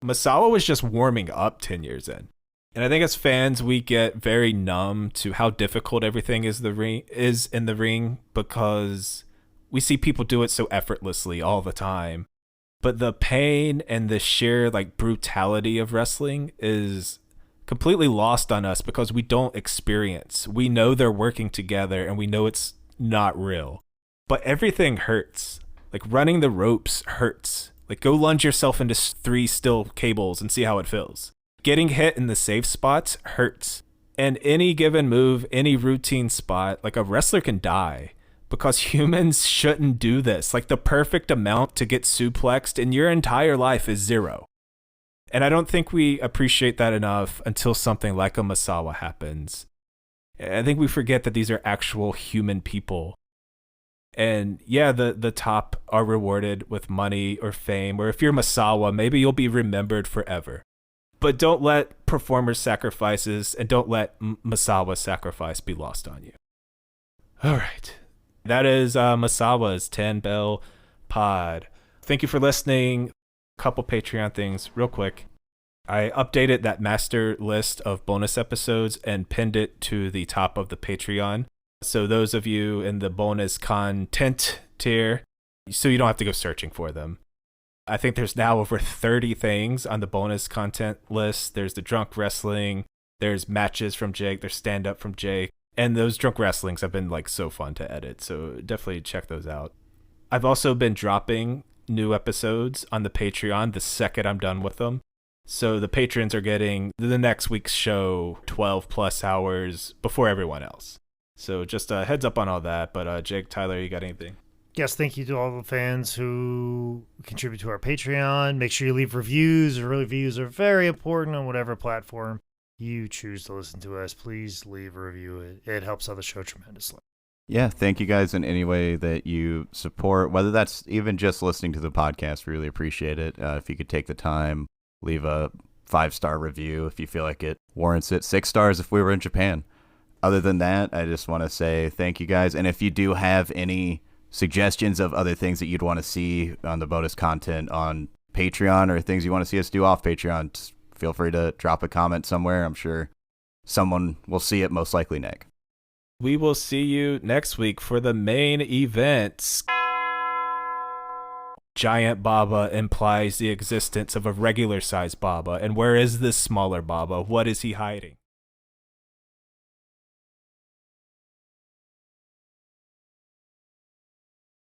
Misawa was just warming up 10 years in. And I think as fans, we get very numb to how difficult everything is in the ring, because we see people do it so effortlessly all the time. But the pain and the sheer like brutality of wrestling is completely lost on us, because we don't experience. We know they're working together, and we know it's not real. But everything hurts. Like, running the ropes hurts. Like, go lunge yourself into 3 steel cables and see how it feels. Getting hit in the safe spots hurts. And any given move, any routine spot, like, a wrestler can die, because humans shouldn't do this. Like, the perfect amount to get suplexed in your entire life is 0. And I don't think we appreciate that enough until something like a Misawa happens. I think we forget that these are actual human people. And yeah, the top are rewarded with money or fame, or if you're Misawa, maybe you'll be remembered forever. But don't let performers' sacrifices and don't let Misawa's sacrifice be lost on you. All right. That is Misawa's 10 Bell Pod. Thank you for listening. Couple Patreon things real quick. I updated that master list of bonus episodes and pinned it to the top of the Patreon. So those of you in the bonus content tier, so you don't have to go searching for them. I think there's now over 30 things on the bonus content list. There's the drunk wrestling, there's matches from Jake, there's stand-up from Jake, and those drunk wrestlings have been like so fun to edit, so definitely check those out. I've also been dropping new episodes on the Patreon the second I'm done with them. So the patrons are getting the next week's show 12 plus hours before everyone else. So just a heads up on all that. But Jake, Tyler, you got anything? Yes, thank you to all the fans who contribute to our Patreon. Make sure you leave reviews. Reviews are very important on whatever platform you choose to listen to us. Please leave a review. It helps out the show tremendously. Yeah, thank you guys in any way that you support, whether that's even just listening to the podcast. We really appreciate it. If you could take the time, leave a 5-star review if you feel like it warrants it. 6 stars if we were in Japan. Other than that, I just want to say thank you guys. And if you do have any suggestions of other things that you'd want to see on the bonus content on Patreon, or things you want to see us do off Patreon, just feel free to drop a comment somewhere. I'm sure someone will see it, most likely Nick. We will see you next week for the main event. Giant Baba implies the existence of a regular-sized Baba. And where is this smaller Baba? What is he hiding?